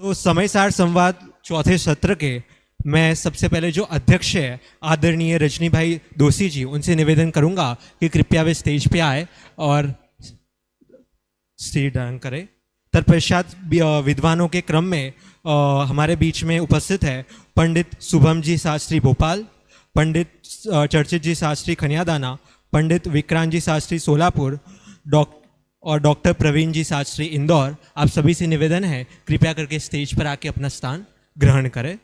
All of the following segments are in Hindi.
तो समय सार संवाद चौथे सत्र के मैं सबसे पहले जो अध्यक्ष है आदरणीय रजनी भाई दोषी जी, उनसे निवेदन करूंगा कि कृपया वे स्टेज पे आए और स्टेज डाउन करें। तत्पश्चात विद्वानों के क्रम में हमारे बीच में उपस्थित है पंडित शुभम जी शास्त्री भोपाल, पंडित चर्चित जी शास्त्री खनियादाना, पंडित विक्रांत जी शास्त्री सोलापुर और डॉक्टर प्रवीण जी शास्त्री इंदौर। आप सभी से निवेदन है कृपया करके स्टेज पर आके अपना स्थान ग्रहण करें।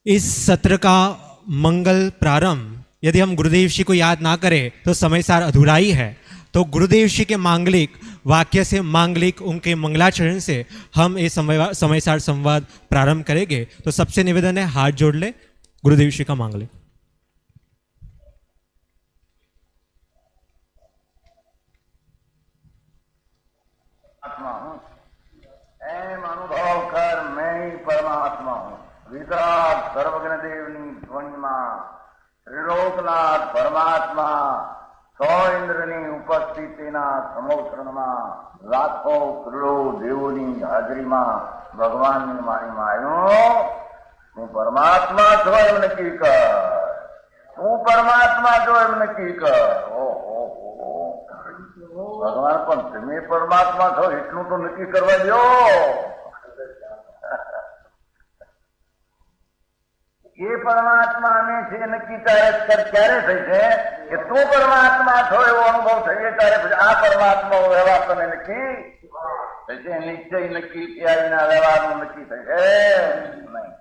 इस सत्र का मंगल प्रारंभ यदि हम गुरुदेव जी को याद ना करें तो समय सार अधूरा ही है। तो गुरुदेव जी के मांगलिक वाक्य से, मांगलिक उनके मंगलाचरण से हम ये समय सार संवाद प्रारंभ करेंगे। तो सबसे निवेदन है हाथ जोड़ ले गुरुदेव जी का मांगलिक। अनुभव कर मैं ही परमात्मा हूँ। विराट सर्वज्ञ देवनी ध्वनि मां त्रिलोकनाथ परमात्मा सौ इंद्रनी उपस्थितिना समोत्रणમાં લાખો કરોડો દેવોની હાજરીમાં ભગવાનની મારી માયો હું પરમાત્મા છો એમ નક્કી કર, હું પરમાત્મા છો એમ નક્કી કર। ભગવાન પણ તમે પરમાત્મા છો એટલું તો નક્કી કરવા દો। ये परमात्मा में से नक्की क्यारे थई छे कि तू परमात्मा छो एवो अनुभव थई त्यारे आ परमात्मा व्यवहार तने नक्की थई छे। निश्चय नक्की त्यारीना व्यवहारનું नक्की थई छे नहीं।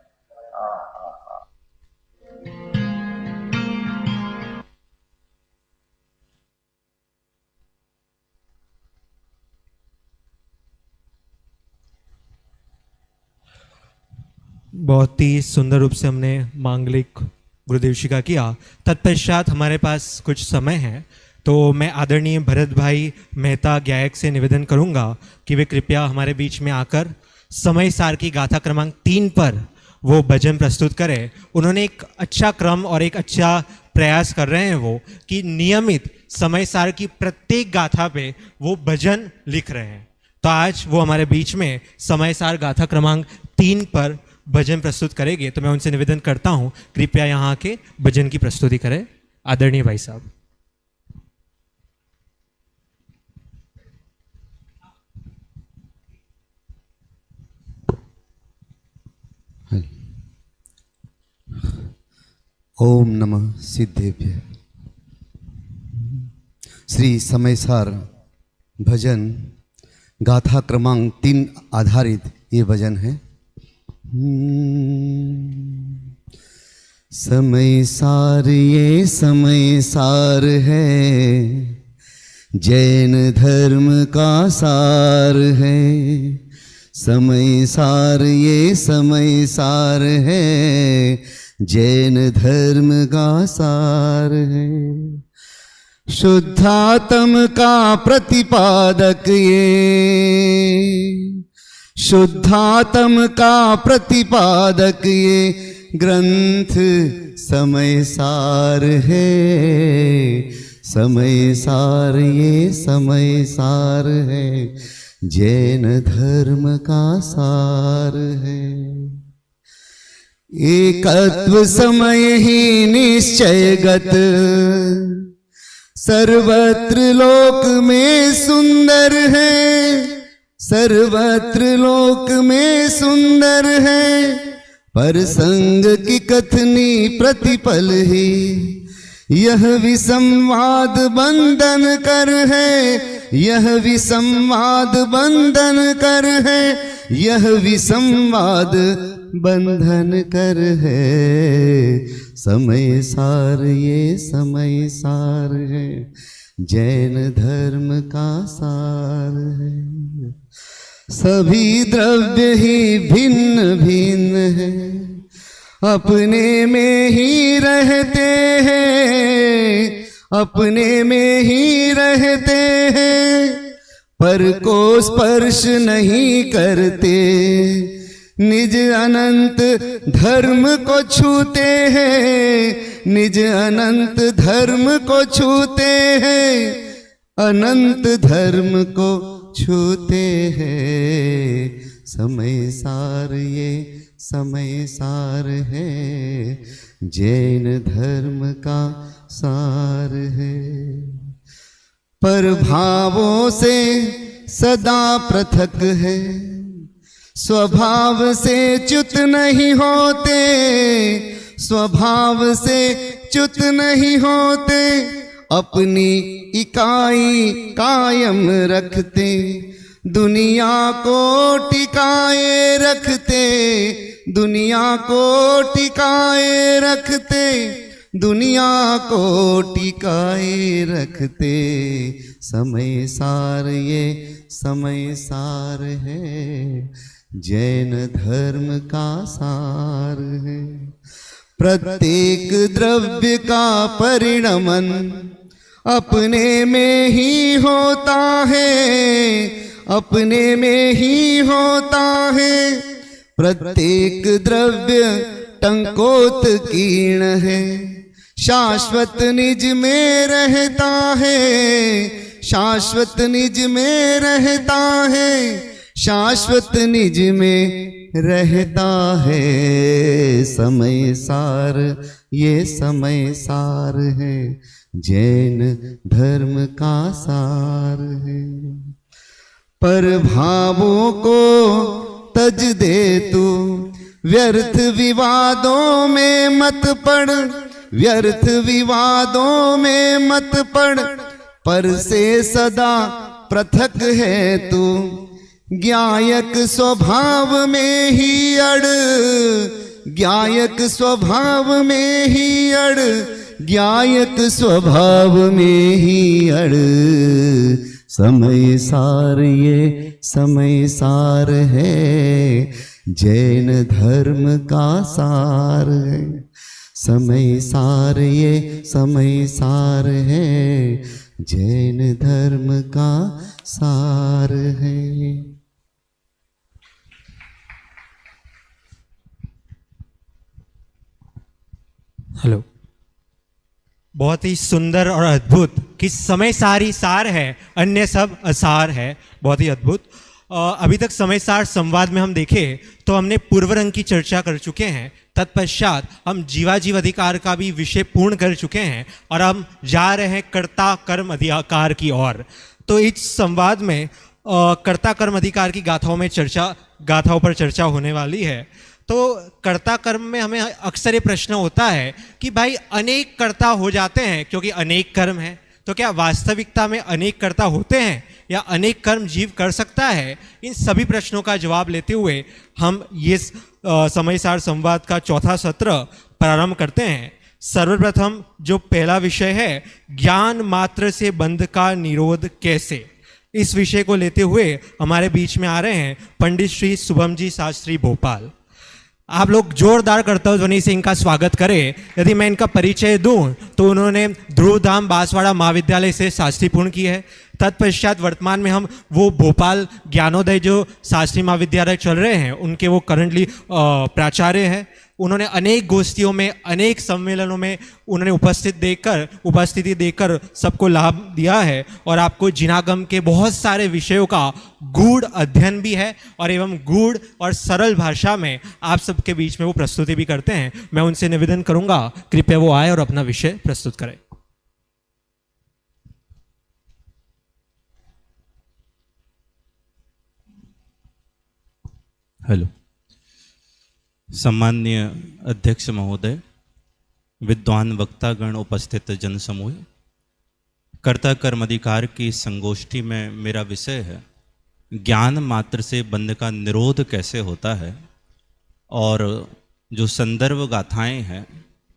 बहुत ही सुंदर रूप से हमने मांगलिक गुरुदेव जी का किया। तत्पश्चात हमारे पास कुछ समय है तो मैं आदरणीय भरत भाई मेहता गायक से निवेदन करूंगा कि वे कृपया हमारे बीच में आकर समय सार की गाथा क्रमांक 3 पर वो भजन प्रस्तुत करें। उन्होंने एक अच्छा क्रम और एक अच्छा प्रयास कर रहे हैं वो कि नियमित समय सार की प्रत्येक गाथा पे वो भजन लिख रहे हैं। तो आज वो हमारे बीच में समय सार गाथा क्रमांक 3 पर भजन प्रस्तुत करेंगे। तो मैं उनसे निवेदन करता हूं कृपया यहां के भजन की प्रस्तुति करें आदरणीय भाई साहब। ओम नमः सिद्धेभ्य। श्री समय सार भजन गाथा क्रमांक 3 आधारित ये भजन है। समय सार ये समय सार है, जैन धर्म का सार है। समय सार ये समय सार है, जैन धर्म का सार है। शुद्धात्म का प्रतिपादक ये, शुद्धात्म का प्रतिपादक ये ग्रंथ समय सार है। समय सार ये समय सार है, जैन धर्म का सार है। एकत्व समय ही निश्चयगत, सर्वत्र लोक में सुंदर है। सर्वत्र लोक में सुंदर है, पर संग की कथनी प्रतिपल ही यह विसंवाद बंधन कर है। यह विसंवाद बंधन कर है, यह विसंवाद बंधन कर है। समय सार ये समय सार है, जैन धर्म का सार है। सभी द्रव्य ही भिन्न भिन्न है, अपने में ही रहते हैं, अपने में ही रहते हैं, पर को स्पर्श नहीं करते। निज अनंत धर्म को छूते हैं, निज अनंत धर्म को छूते हैं, अनंत धर्म को छूते हैं। समय सार ये समय सार है, जैन धर्म का सार है। पर भावों से सदा पृथक है, स्वभाव से च्युत नहीं होते, स्वभाव से च्युत नहीं होते, अपनी इकाई कायम रखते, दुनिया को टिकाए रखते, दुनिया को टिकाए रखते, दुनिया को टिकाए रखते। समय सार ये समय सार है, जैन धर्म का सार है। प्रत्येक द्रव्य का परिणमन अपने में ही होता है, अपने में ही होता है। प्रत्येक द्रव्य टंकोत्कीर्ण है, शाश्वत निज में रहता है, शाश्वत निज में रहता है, शाश्वत निज में रहता है। समय सार ये समय सार है, जैन धर्म का सार है। पर भावों को तज दे तू, व्यर्थ विवादों में मत पड़, व्यर्थ विवादों में मत पड़, पर से सदा पृथक है तू। ज्ञायक स्वभाव में ही अड़, ज्ञायक स्वभाव में ही अड़, ज्ञायक स्वभाव में ही अड़। समय सार ये समय सार है, जैन धर्म का सार है। समय सार ये समय सार है, जैन धर्म का सार है। हेलो। बहुत ही सुंदर और अद्भुत कि समय सारी सार है, अन्य सब असार है। बहुत ही अद्भुत। अभी तक समय सार संवाद में हम देखें तो हमने पूर्व रंग की चर्चा कर चुके हैं, तत्पश्चात हम जीवाजीव अधिकार का भी विषय पूर्ण कर चुके हैं और हम जा रहे हैं कर्ता कर्म अधिकार की ओर। तो इस संवाद में कर्ता कर्म अधिकार की गाथाओं पर चर्चा होने वाली है। तो कर्ता कर्म में हमें अक्सर ये प्रश्न होता है कि भाई अनेक कर्ता हो जाते हैं क्योंकि अनेक कर्म है, तो क्या वास्तविकता में अनेक कर्ता होते हैं या अनेक कर्म जीव कर सकता है? इन सभी प्रश्नों का जवाब लेते हुए हम ये समय सार संवाद का चौथा सत्र प्रारंभ करते हैं। सर्वप्रथम जो पहला विषय है, ज्ञान मात्र से बंध का निरोध कैसे, इस विषय को लेते हुए हमारे बीच में आ रहे हैं पंडित श्री शुभम जी शास्त्री भोपाल। आप लोग जोरदार कर्तव्य ध्वनि से इनका स्वागत करें। यदि मैं इनका परिचय दूं तो उन्होंने ध्रुवधाम बांसवाड़ा महाविद्यालय से शास्त्री पूर्ण की है। तत्पश्चात वर्तमान में हम वो भोपाल ज्ञानोदय जो शास्त्री महाविद्यालय चल रहे हैं उनके वो करंटली प्राचार्य हैं। उन्होंने अनेक गोष्ठियों में, अनेक सम्मेलनों में उन्होंने उपस्थिति देकर सबको लाभ दिया है और आपको जिनागम के बहुत सारे विषयों का गूढ़ अध्ययन भी है और एवं गूढ़ और सरल भाषा में आप सबके बीच में वो प्रस्तुति भी करते हैं। मैं उनसे निवेदन करूंगा कृपया वो आए और अपना विषय प्रस्तुत करें। हेलो। सम्मान्य अध्यक्ष महोदय, विद्वान वक्तागण, उपस्थित जनसमूह, कर्ता कर्म अधिकार की संगोष्ठी में मेरा विषय है ज्ञान मात्र से बंध का निरोध कैसे होता है। और जो संदर्भ गाथाएं हैं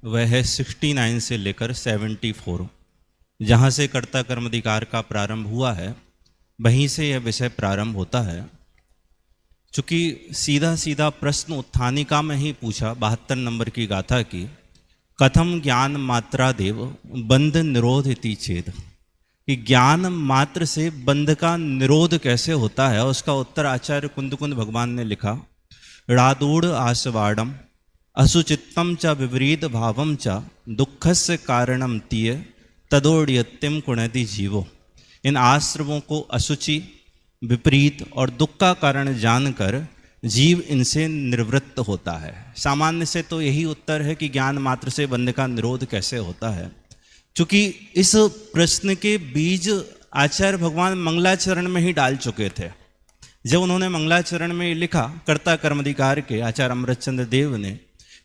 वह है 69 से लेकर 74। जहाँ से कर्ता कर्म अधिकार का प्रारंभ हुआ है वहीं से यह विषय प्रारंभ होता है। चूंकि सीधा सीधा प्रश्न उत्थानिका में ही पूछा 72 नंबर की गाथा की, कथम ज्ञान मात्रा देव बंध निरोध इति छेद, कि ज्ञान मात्र से बंध का निरोध कैसे होता है। उसका उत्तर आचार्य कुंद भगवान ने लिखा, रादूढ़ आसवाड़म असुचित्तम च विपरीत भावम च दुखस्य कारणम तीय तदोड़यत्यम कुणति जीवो। इन आश्रमों को असुचि, विपरीत और दुख का कारण जानकर जीव इनसे निवृत्त होता है। सामान्य से तो यही उत्तर है कि ज्ञान मात्र से बंध का निरोध कैसे होता है। चूंकि इस प्रश्न के बीज आचार्य भगवान मंगलाचरण में ही डाल चुके थे। जब उन्होंने मंगलाचरण में लिखा कर्ता कर्माधिकार के, आचार्य अमृतचंद्र देव ने,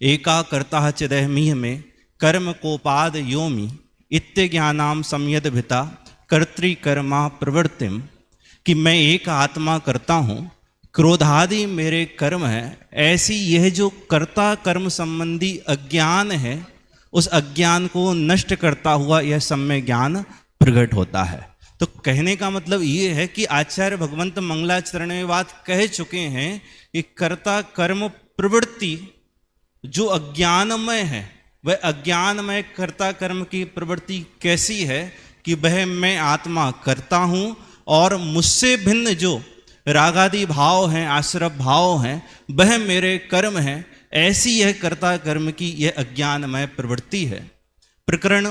एका कर्ता चिदहमीह में कर्म कोपाद योमी इत्य ज्ञानाम संयत भिता कर्तृकर्मा प्रवृत्तिम, कि मैं एक आत्मा करता हूँ, क्रोधादि मेरे कर्म है। ऐसी यह जो कर्ता कर्म संबंधी अज्ञान है, उस अज्ञान को नष्ट करता हुआ यह सम्य ज्ञान प्रकट होता है। तो कहने का मतलब ये है कि आचार्य भगवंत मंगलाचरण में बात कह चुके हैं कि कर्ता कर्म प्रवृत्ति जो अज्ञानमय है, वह अज्ञानमय कर्ता कर्म की प्रवृत्ति कैसी है कि वह मैं आत्मा करता हूँ और मुझसे भिन्न जो रागादि भाव हैं, आश्रव भाव हैं, वह मेरे कर्म हैं। ऐसी यह कर्ता कर्म की यह अज्ञानमय प्रवृत्ति है। प्रकरण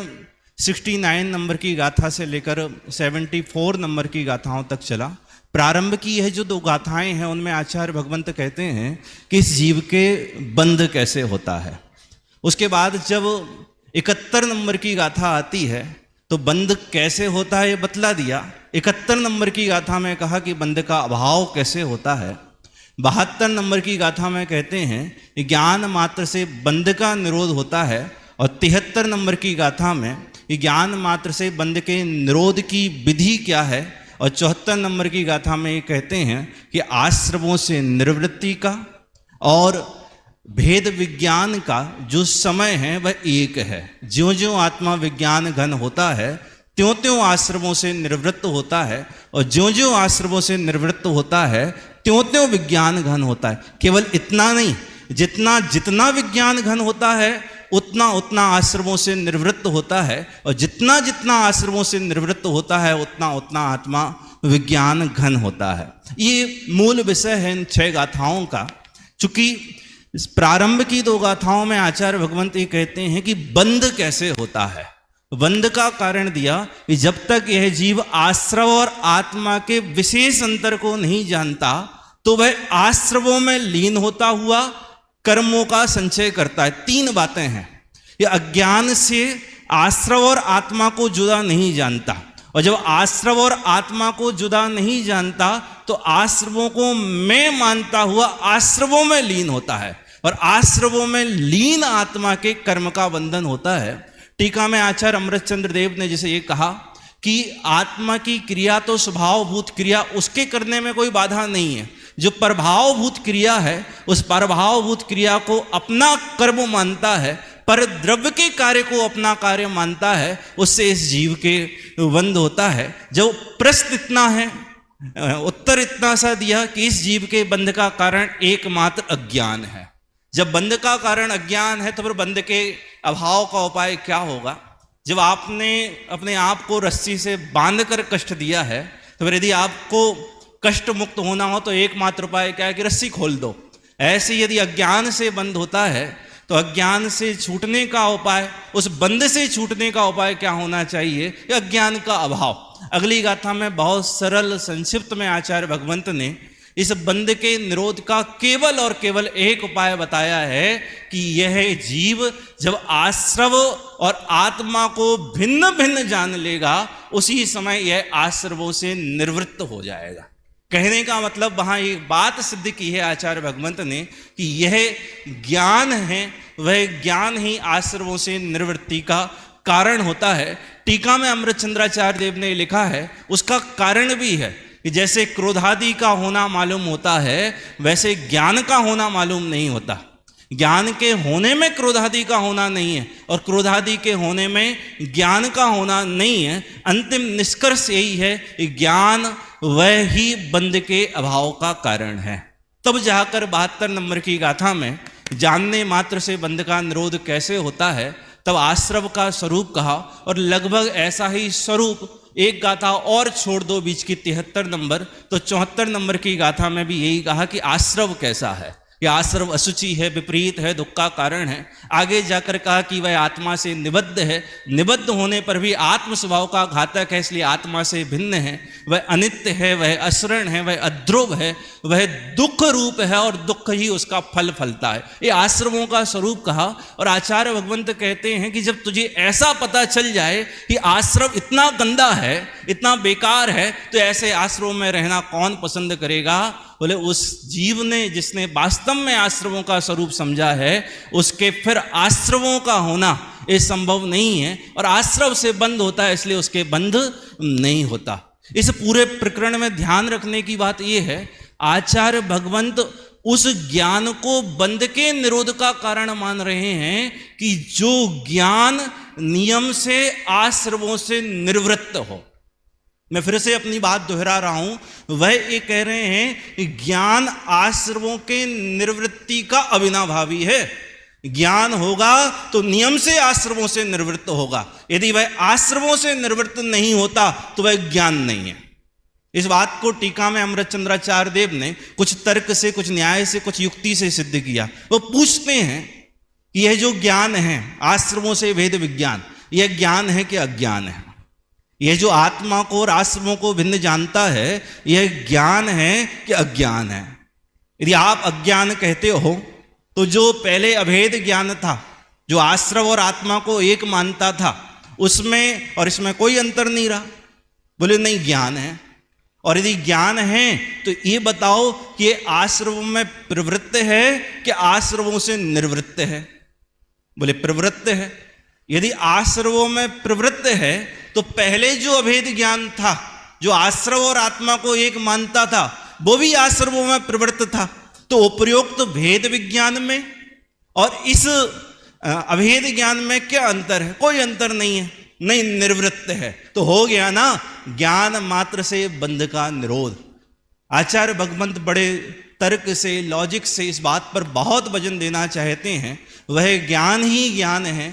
69 नंबर की गाथा से लेकर 74 नंबर की गाथाओं तक चला। प्रारंभ की यह जो 2 गाथाएं हैं उनमें आचार्य भगवंत कहते हैं कि इस जीव के बंध कैसे होता है। उसके बाद जब 71 नंबर की गाथा आती है तो बंध कैसे होता है ये बतला दिया। 71 नंबर की गाथा में कहा कि बंध का अभाव कैसे होता है। 72 नंबर की गाथा में कहते हैं कि ज्ञान मात्र से बंध का निरोध होता है। और 73 नंबर की गाथा में कि ज्ञान मात्र से बंध के निरोध की विधि क्या है। और 74 नंबर की गाथा में ये कहते हैं कि आश्रमों से निवृत्ति का और भेद विज्ञान का जो समय है वह एक है। ज्यों ज्यों आत्मा विज्ञान घन होता है त्यों त्यों आश्रमों से निवृत्त होता है, और ज्यों ज्यों आश्रमों से निवृत्त होता है त्यों त्यों विज्ञान घन होता है। केवल इतना नहीं, जितना जितना विज्ञान घन होता है उतना उतना आश्रमों से निवृत्त होता है, और जितना जितना आश्रमों से निवृत्त होता है उतना उतना आत्मा विज्ञान घन होता है। ये मूल विषय है इन 6 गाथाओं का। चूंकि प्रारंभ की 2 गाथाओं में आचार्य भगवंत ये कहते हैं कि बंध कैसे होता है। बंध का कारण दिया कि जब तक यह जीव आश्रव और आत्मा के विशेष अंतर को नहीं जानता तो वह आश्रवों में लीन होता हुआ कर्मों का संचय करता है। 3 बातें हैं। यह अज्ञान से आश्रव और आत्मा को जुदा नहीं जानता, और जब आश्रव और आत्मा को जुदा नहीं जानता तो आश्रवों को मैं मानता हुआ आश्रवों में लीन होता है, और आश्रवों में लीन आत्मा के कर्म का बंधन होता है। टीका में आचार्य अमृतचंद्र देव ने जैसे ये कहा कि आत्मा की क्रिया तो स्वभावभूत क्रिया, उसके करने में कोई बाधा नहीं है। जो प्रभावभूत क्रिया है उस प्रभावभूत क्रिया को अपना कर्म मानता है, पर द्रव्य के कार्य को अपना कार्य मानता है, उससे इस जीव के बंध होता है। जो प्रश्न इतना है, उत्तर इतना सा दिया कि इस जीव के बंध का कारण एकमात्र अज्ञान है। जब बंध का कारण अज्ञान है तो फिर बंध के अभाव का उपाय क्या होगा। जब आपने अपने आप को रस्सी से बांधकर कष्ट दिया है तो फिर यदि आपको कष्ट मुक्त होना हो तो एकमात्र उपाय क्या है कि रस्सी खोल दो। ऐसे यदि अज्ञान से बंध होता है तो अज्ञान से छूटने का उपाय, उस बंध से छूटने का उपाय क्या होना चाहिए? अज्ञान का अभाव। अगली गाथा में बहुत सरल संक्षिप्त में आचार्य भगवंत ने इस बंध के निरोध का केवल और केवल एक उपाय बताया है कि यह जीव जब आश्रव और आत्मा को भिन्न भिन्न जान लेगा उसी समय यह आश्रवों से निवृत्त हो जाएगा। कहने का मतलब वहां एक बात सिद्ध की है आचार्य भगवंत ने कि यह ज्ञान है, वह ज्ञान ही आश्रवों से निवृत्ति का कारण होता है। टीका में अमृतचंद्राचार्य देव ने लिखा है उसका कारण भी है कि जैसे क्रोधादि का होना मालूम होता है वैसे ज्ञान का होना मालूम नहीं होता। ज्ञान के होने में क्रोधादि का होना नहीं है और क्रोधादि के होने में ज्ञान का होना नहीं है। अंतिम निष्कर्ष यही है कि ज्ञान वह ही बंध के अभाव का कारण है। तब जाकर 72 नंबर की गाथा में जानने मात्र से बंध का निरोध कैसे होता है, तब आश्रव का स्वरूप कहा और लगभग ऐसा ही स्वरूप एक गाथा और छोड़ दो बीच की 73 नंबर, तो 74 नंबर की गाथा में भी यही कहा कि आश्रव कैसा है, कि आश्रव अशुचि है, विपरीत है, दुख का कारण है। आगे जाकर कहा कि वह आत्मा से निबद्ध है, निबद्ध होने पर भी आत्म स्वभाव का घातक है, इसलिए आत्मा से भिन्न है, वह अनित्य है, वह अशरण है, वह अध्रुव है, वह दुख रूप है और दुख ही उसका फल फलता है। ये आश्रमों का स्वरूप कहा। और आचार्य भगवंत कहते हैं कि जब तुझे ऐसा पता चल जाए कि आश्रम इतना गंदा है, इतना बेकार है, तो ऐसे आश्रम में रहना कौन पसंद करेगा? बोले उस जीव ने जिसने वास्तव में आश्रमों का स्वरूप समझा है, उसके फिर आश्रमों का होना ये संभव नहीं है और आश्रम से बंध होता है, इसलिए उसके बंध नहीं होता। इस पूरे प्रकरण में ध्यान रखने की बात यह है, आचार्य भगवंत उस ज्ञान को बंध के निरोध का कारण मान रहे हैं कि जो ज्ञान नियम से आश्रमों से निवृत्त हो। मैं फिर से अपनी बात दोहरा रहा हूं, वह ये कह रहे हैं कि ज्ञान आश्रमों के निवृत्ति का अविनाभावी है। ज्ञान होगा तो नियम से आश्रमों से निवृत्त होगा, यदि वह आश्रमों से निवृत्त नहीं होता तो वह ज्ञान नहीं है। इस बात को टीका में अमृतचंद्राचार्य देव ने कुछ तर्क से, कुछ न्याय से, कुछ युक्ति से सिद्ध किया। वो पूछते हैं कि यह जो ज्ञान है आश्रमों से भेद विज्ञान, यह ज्ञान है कि अज्ञान है? यह जो आत्मा को और आश्रमों को भिन्न जानता है, यह ज्ञान है कि अज्ञान है? यदि आप अज्ञान कहते हो तो जो पहले अभेद ज्ञान था, जो आश्रम और आत्मा को एक मानता था, उसमें और इसमें कोई अंतर नहीं रहा। बोले नहीं, ज्ञान है। और यदि ज्ञान है तो ये बताओ कि ये आश्रमों में प्रवृत्त है कि आश्रमों से निवृत्त है? बोले प्रवृत्त है। यदि आश्रमों में प्रवृत्त है तो पहले जो अभेद ज्ञान था, जो आश्रम और आत्मा को एक मानता था, वो भी आश्रमों में प्रवृत्त था। तो उपरोक्त भेद विज्ञान में और इस अभेद ज्ञान में क्या अंतर है? कोई अंतर नहीं है, नहीं निवृत्त है। तो हो गया ना ज्ञान मात्र से बंध का निरोध। आचार्य भगवंत बड़े तर्क से, लॉजिक से इस बात पर बहुत वजन देना चाहते हैं। वह ज्ञान ही ज्ञान है।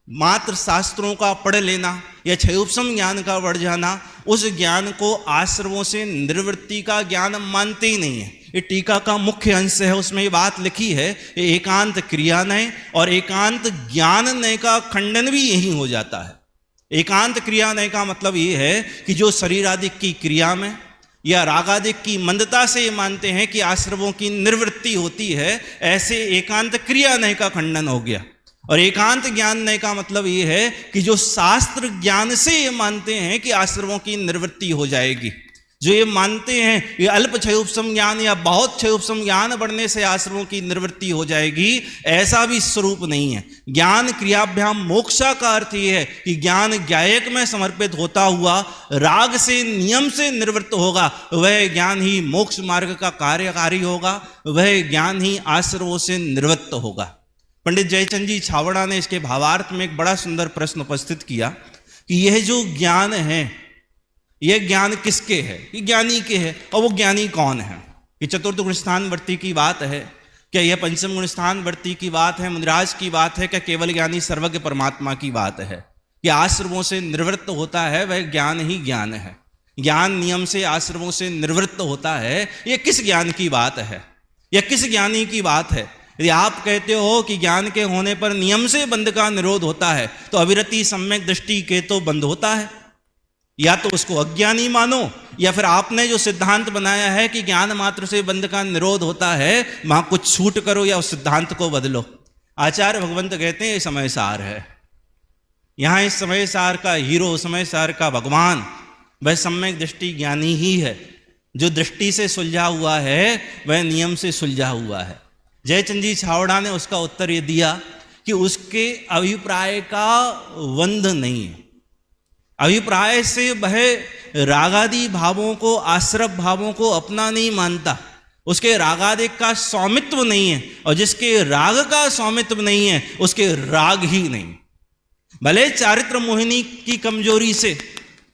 मात्र शास्त्रों का पढ़ लेना या क्षयोपम ज्ञान का बढ़ जाना, उस ज्ञान को आश्रमों से निवृत्ति का ज्ञान मानते ही नहीं है। ये टीका का मुख्य अंश है, उसमें ये बात लिखी है, ये एकांत क्रिया नय और एकांत ज्ञान नय का खंडन भी यही हो जाता है। एकांत क्रिया नय का मतलब ये है कि जो शरीर आदि की क्रिया में या रागादिक की मंदता से ये मानते हैं कि आश्रमों की निवृत्ति होती है, ऐसे एकांत क्रिया नय का खंडन हो गया। और एकांत ज्ञान नय का मतलब ये है कि जो शास्त्र ज्ञान से ये मानते हैं कि आश्रमों की निवृत्ति हो जाएगी, जो ये मानते हैं ये अल्प क्षयोपम ज्ञान या बहुत क्षयोपम ज्ञान बढ़ने से आश्रमों की निवृत्ति हो जाएगी, ऐसा भी स्वरूप नहीं है। ज्ञान क्रियाभ्याम मोक्षा का अर्थ ये है कि ज्ञान ज्ञायक में समर्पित होता हुआ राग से, नियम से निवृत्त होगा, वह ज्ञान ही मोक्ष मार्ग का कार्यकारी होगा, वह ज्ञान ही आश्रमों से निवृत्त होगा। पंडित जयचंद जी छावड़ा ने इसके भावार्थ में एक बड़ा सुंदर प्रश्न उपस्थित किया कि यह जो ज्ञान है, यह ज्ञान किसके है? ये ज्ञानी के है। और वो ज्ञानी कौन है? कि चतुर्थ गुण स्थान वर्ती की बात है क्या? यह पंचम गुण स्थान वर्ती की बात है, मुनिराज की बात है क्या? केवल ज्ञानी सर्वज्ञ परमात्मा की बात है? कि आश्रमों से निवृत्त होता है वह ज्ञान ही ज्ञान है। ज्ञान नियम से आश्रमों से निवृत्त होता है, यह किस ज्ञान की बात है? यह किस ज्ञानी की बात है? यदि आप कहते हो कि ज्ञान के होने पर नियम से बंध का निरोध होता है, तो अविरति सम्यक दृष्टि के तो बंध होता है। या तो उसको अज्ञानी मानो, या फिर आपने जो सिद्धांत बनाया है कि ज्ञान मात्र से बंध का निरोध होता है, वहां कुछ छूट करो या उस सिद्धांत को बदलो। आचार्य भगवंत कहते हैं ये समय सार है। यहां इस समय सार का हीरो, समय सार का भगवान, वह सम्यक दृष्टि ज्ञानी ही है। जो दृष्टि से सुलझा हुआ है वह नियम से सुलझा हुआ है। जयचंद जी छावड़ा ने उसका उत्तर ये दिया कि उसके अभिप्राय का बंध नहीं है। अभिप्राय से वह रागादि भावों को, आश्रव भावों को अपना नहीं मानता, उसके रागादिक का स्वामित्व नहीं है, और जिसके राग का स्वामित्व नहीं है उसके राग ही नहीं। भले चारित्र मोहिनी की कमजोरी से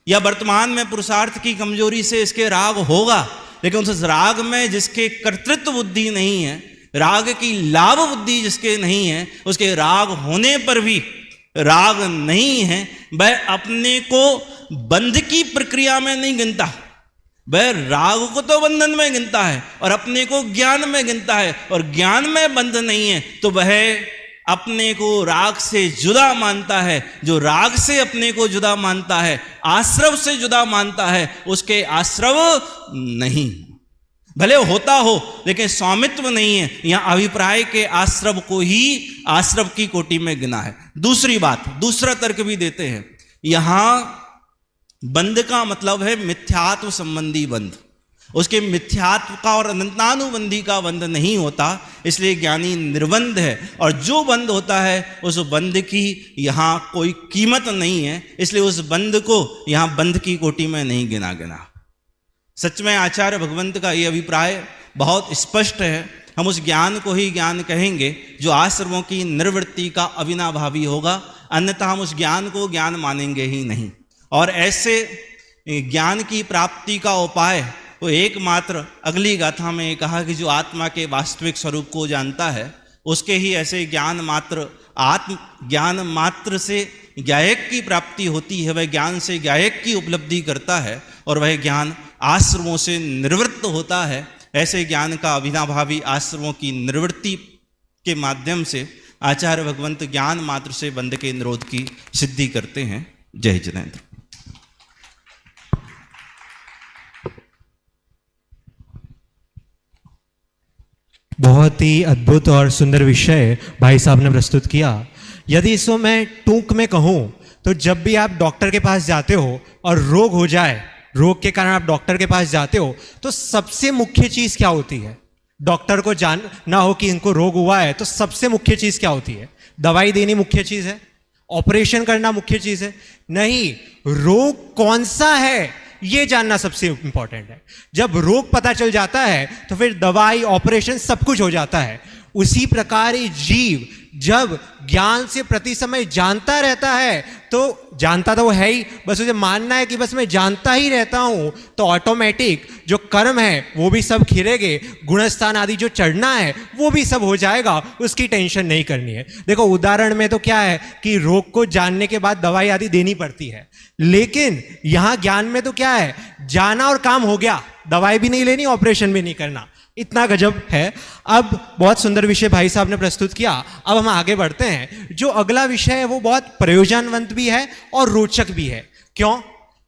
या वर्तमान में पुरुषार्थ की कमजोरी से इसके राग होगा, लेकिन उस राग में जिसके कर्तृत्व बुद्धि नहीं है, राग की लाभ बुद्धि जिसके नहीं है, उसके राग होने पर भी राग नहीं है, वह अपने को बंध की प्रक्रिया में नहीं गिनता, वह राग को तो बंधन में गिनता है और अपने को ज्ञान में गिनता है, और ज्ञान में बंध नहीं है तो वह अपने को राग से जुदा मानता है। जो राग से अपने को जुदा मानता है, आश्रव से जुदा मानता है, उसके आश्रव नहीं, भले होता हो लेकिन स्वामित्व नहीं है। यहां अभिप्राय के आश्रव को ही आश्रव की कोटि में गिना है। दूसरी बात, दूसरा तर्क भी देते हैं, यहां बंध का मतलब है मिथ्यात्व संबंधी बंध, उसके मिथ्यात्व का और अनंतानुबंधी का बंध नहीं होता, इसलिए ज्ञानी निर्बंध है। और जो बंध होता है उस बंध की यहाँ कोई कीमत नहीं है, इसलिए उस बंध को यहाँ बंध की कोटि में नहीं गिना। सच में आचार्य भगवंत का ये अभिप्राय बहुत स्पष्ट है। हम उस ज्ञान को ही ज्ञान कहेंगे जो आश्रमों की निर्वृत्ति का अविनाभावी होगा, अन्यथा हम उस ज्ञान को ज्ञान मानेंगे ही नहीं। और ऐसे ज्ञान की प्राप्ति का उपाय तो एकमात्र अगली गाथा में कहा कि जो आत्मा के वास्तविक स्वरूप को जानता है उसके ही ऐसे ज्ञान मात्र, आत्म ज्ञान मात्र से ज्ञायक की प्राप्ति होती है। वह ज्ञान से ज्ञायक की उपलब्धि करता है और वह ज्ञान आश्रमों से निवृत्त होता है। ऐसे ज्ञान का अविनाभावी आश्रमों की निवृत्ति के माध्यम से आचार्य भगवंत ज्ञान मात्र से बंध के निरोध की सिद्धि करते हैं। जय जिनेन्द्र। बहुत ही अद्भुत और सुंदर विषय भाई साहब ने प्रस्तुत किया। यदि इसको मैं टूक में कहूँ तो जब भी आप डॉक्टर के पास जाते हो और रोग हो जाए, रोग के कारण आप डॉक्टर के पास जाते हो, तो सबसे मुख्य चीज़ क्या होती है? डॉक्टर को जानना हो कि इनको रोग हुआ है तो सबसे मुख्य चीज़ क्या होती है? दवाई देनी मुख्य चीज़ है? ऑपरेशन करना मुख्य चीज़ है? नहीं, रोग कौन सा है ये जानना सबसे इंपॉर्टेंट है। जब रोग पता चल जाता है तो फिर दवाई, ऑपरेशन सब कुछ हो जाता है। उसी प्रकार ही जीव जब ज्ञान से प्रति समय जानता रहता है, तो जानता तो वो है ही, बस उसे मानना है कि बस मैं जानता ही रहता हूं, तो ऑटोमेटिक जो कर्म है वो भी सब खिलेंगे, गुणस्थान आदि जो चढ़ना है वो भी सब हो जाएगा, उसकी टेंशन नहीं करनी है। देखो उदाहरण में तो क्या है कि रोग को जानने के बाद दवाई आदि देनी पड़ती है, लेकिन यहां ज्ञान में तो क्या है, जाना और काम हो गया, दवाई भी नहीं लेनी, ऑपरेशन भी नहीं करना। इतना गजब है। अब बहुत सुंदर विषय भाई साहब ने प्रस्तुत किया। अब हम आगे बढ़ते हैं। जो अगला विषय है वो बहुत प्रयोजनवंत भी है और रोचक भी है। क्यों?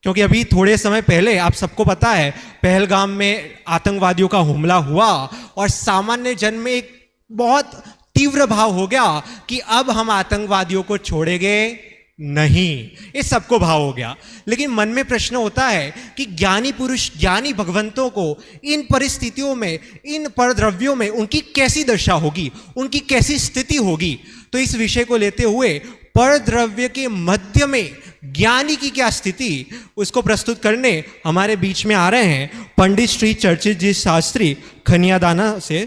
क्योंकि अभी थोड़े समय पहले आप सबको पता है पहलगाम में आतंकवादियों का हमला हुआ और सामान्य जन में एक बहुत तीव्र भाव हो गया कि अब हम आतंकवादियों को छोड़ेंगे नहीं, ये सबको भाव हो गया। लेकिन मन में प्रश्न होता है कि ज्ञानी पुरुष, ज्ञानी भगवंतों को इन परिस्थितियों में, इन परद्रव्यों में उनकी कैसी दशा होगी, उनकी कैसी स्थिति होगी। तो इस विषय को लेते हुए परद्रव्य के मध्य में ज्ञानी की क्या स्थिति, उसको प्रस्तुत करने हमारे बीच में आ रहे हैं पंडित श्री चर्चित जी शास्त्री खनियादाना से।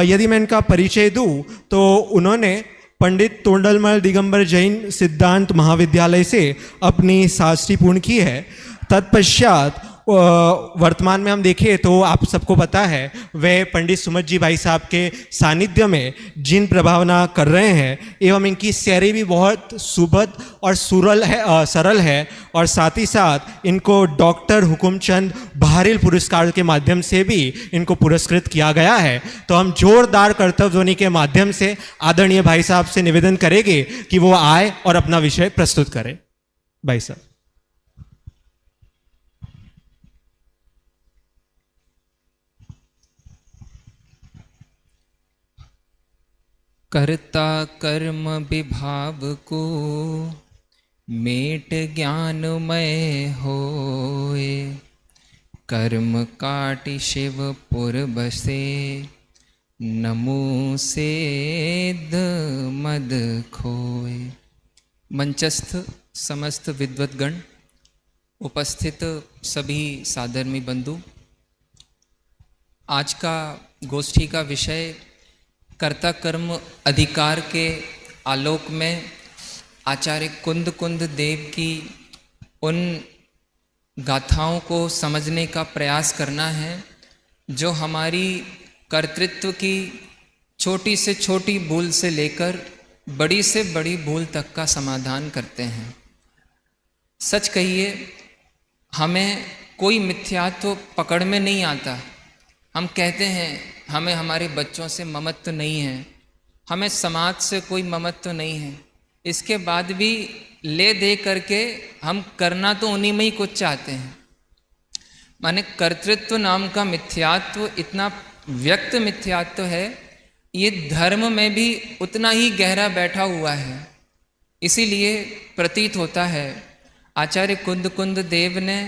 यदि मैं इनका परिचय दूं तो उन्होंने पंडित तोंडलमल दिगंबर जैन सिद्धांत महाविद्यालय से अपनी शास्त्री पूर्ण की है। तत्पश्चात वर्तमान में हम देखें तो आप सबको पता है वह पंडित सुमत जी भाई साहब के सानिध्य में जिन प्रभावना कर रहे हैं, एवं इनकी शैली भी बहुत सुबद और सरल है और साथ ही साथ इनको डॉक्टर हुकुमचंद बहारिल पुरस्कार के माध्यम से भी इनको पुरस्कृत किया गया है। तो हम जोरदार कर्तव्य ध्वनि के माध्यम से आदरणीय भाई साहब से निवेदन करेंगे कि वो आए और अपना विषय प्रस्तुत करें। भाई साहब। कर्ता कर्म विभाव को मेट ज्ञानमय होए, कर्म काटि शिवपुर बसे, नमो सेद मद खोए। मंचस्थ समस्त विद्वद्गण, उपस्थित सभी साधर्मी बंधु, आज का गोष्ठी का विषय कर्ता कर्म अधिकार के आलोक में आचार्य कुंद कुंद देव की उन गाथाओं को समझने का प्रयास करना है जो हमारी कर्तृत्व की छोटी से छोटी भूल से लेकर बड़ी से बड़ी भूल तक का समाधान करते हैं। सच कहिए, हमें कोई मिथ्यात्व पकड़ में नहीं आता। हम कहते हैं हमें हमारे बच्चों से ममत्व नहीं है, हमें समाज से कोई ममत्व नहीं है, इसके बाद भी ले दे करके हम करना तो उन्हीं में ही कुछ चाहते हैं। माने कर्तृत्व नाम का मिथ्यात्व इतना व्यक्त मिथ्यात्व है, ये धर्म में भी उतना ही गहरा बैठा हुआ है। इसीलिए प्रतीत होता है आचार्य कुंद कुंद देव ने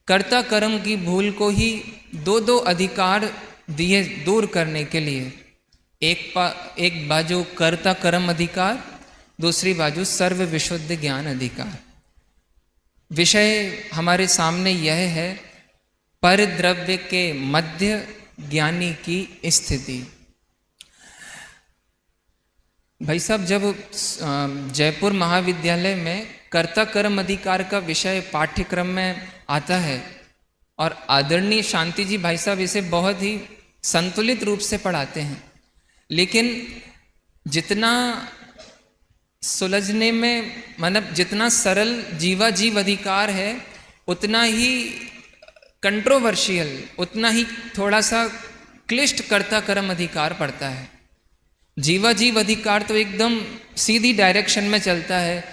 कर्ता कर्म की भूल को ही दो अधिकार दिए दूर करने के लिए। एक बाजू कर्ता कर्म अधिकार, दूसरी बाजू सर्व विशुद्ध ज्ञान अधिकार। विषय हमारे सामने यह है, पर द्रव्य के मध्य ज्ञानी की स्थिति। भाई साहब, जब जयपुर महाविद्यालय में कर्ता कर्म अधिकार का विषय पाठ्यक्रम में आता है और आदरणीय शांति जी भाई साहब इसे बहुत ही संतुलित रूप से पढ़ाते हैं, लेकिन जितना सुलझने में मतलब जितना सरल जीवाजीव अधिकार है उतना ही कंट्रोवर्शियल, उतना ही थोड़ा सा क्लिष्ट कर्ता कर्म अधिकार पड़ता है। जीवाजीव अधिकार तो एकदम सीधी डायरेक्शन में चलता है,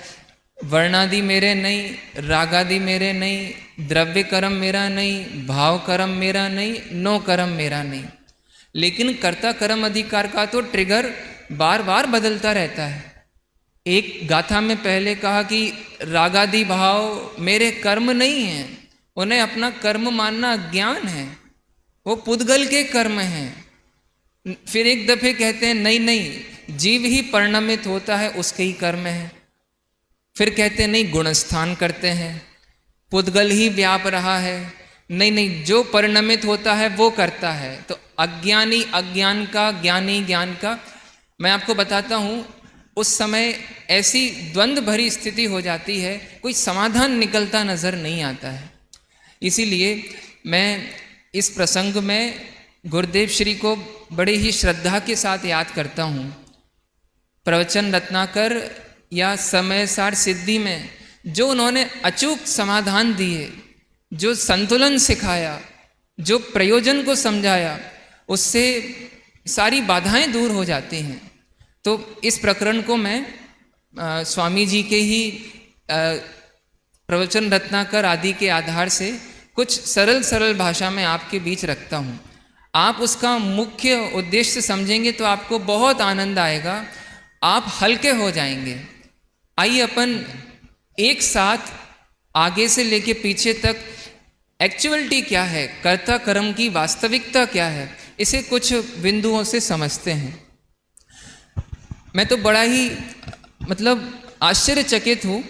वर्णादि मेरे नहीं, रागादि मेरे नहीं, द्रव्य कर्म मेरा नहीं, भाव कर्म मेरा नहीं, नो कर्म मेरा नहीं। लेकिन कर्ता कर्म अधिकार का तो ट्रिगर बार बार बदलता रहता है। एक गाथा में पहले कहा कि रागादि भाव मेरे कर्म नहीं हैं, उन्हें अपना कर्म मानना अज्ञान है, वो पुद्गल के कर्म हैं। फिर एक दफे कहते हैं नहीं नहीं, जीव ही परिणमित होता है, उसके ही कर्म है। फिर कहते हैं नहीं, गुणस्थान करते हैं, पुद्गल ही व्याप रहा है। नहीं नहीं, जो परिणमित होता है वो करता है। तो अज्ञानी अज्ञान का, ज्ञानी ज्ञान का। मैं आपको बताता हूँ, उस समय ऐसी द्वंद्व भरी स्थिति हो जाती है, कोई समाधान निकलता नजर नहीं आता है। इसीलिए मैं इस प्रसंग में गुरुदेव श्री को बड़े ही श्रद्धा के साथ याद करता हूँ। प्रवचन रत्नाकर या समय सार सिद्धि में जो उन्होंने अचूक समाधान दिए, जो संतुलन सिखाया, जो प्रयोजन को समझाया, उससे सारी बाधाएं दूर हो जाती हैं। तो इस प्रकरण को मैं स्वामी जी के ही प्रवचन रत्नाकर आदि के आधार से कुछ सरल सरल भाषा में आपके बीच रखता हूँ। आप उसका मुख्य उद्देश्य समझेंगे तो आपको बहुत आनंद आएगा, आप हल्के हो जाएंगे। आइए अपन एक साथ आगे से लेके पीछे तक एक्चुअलिटी क्या है, कर्ता कर्म की वास्तविकता क्या है, इसे कुछ बिंदुओं से समझते हैं। मैं तो बड़ा ही आश्चर्यचकित हूँ।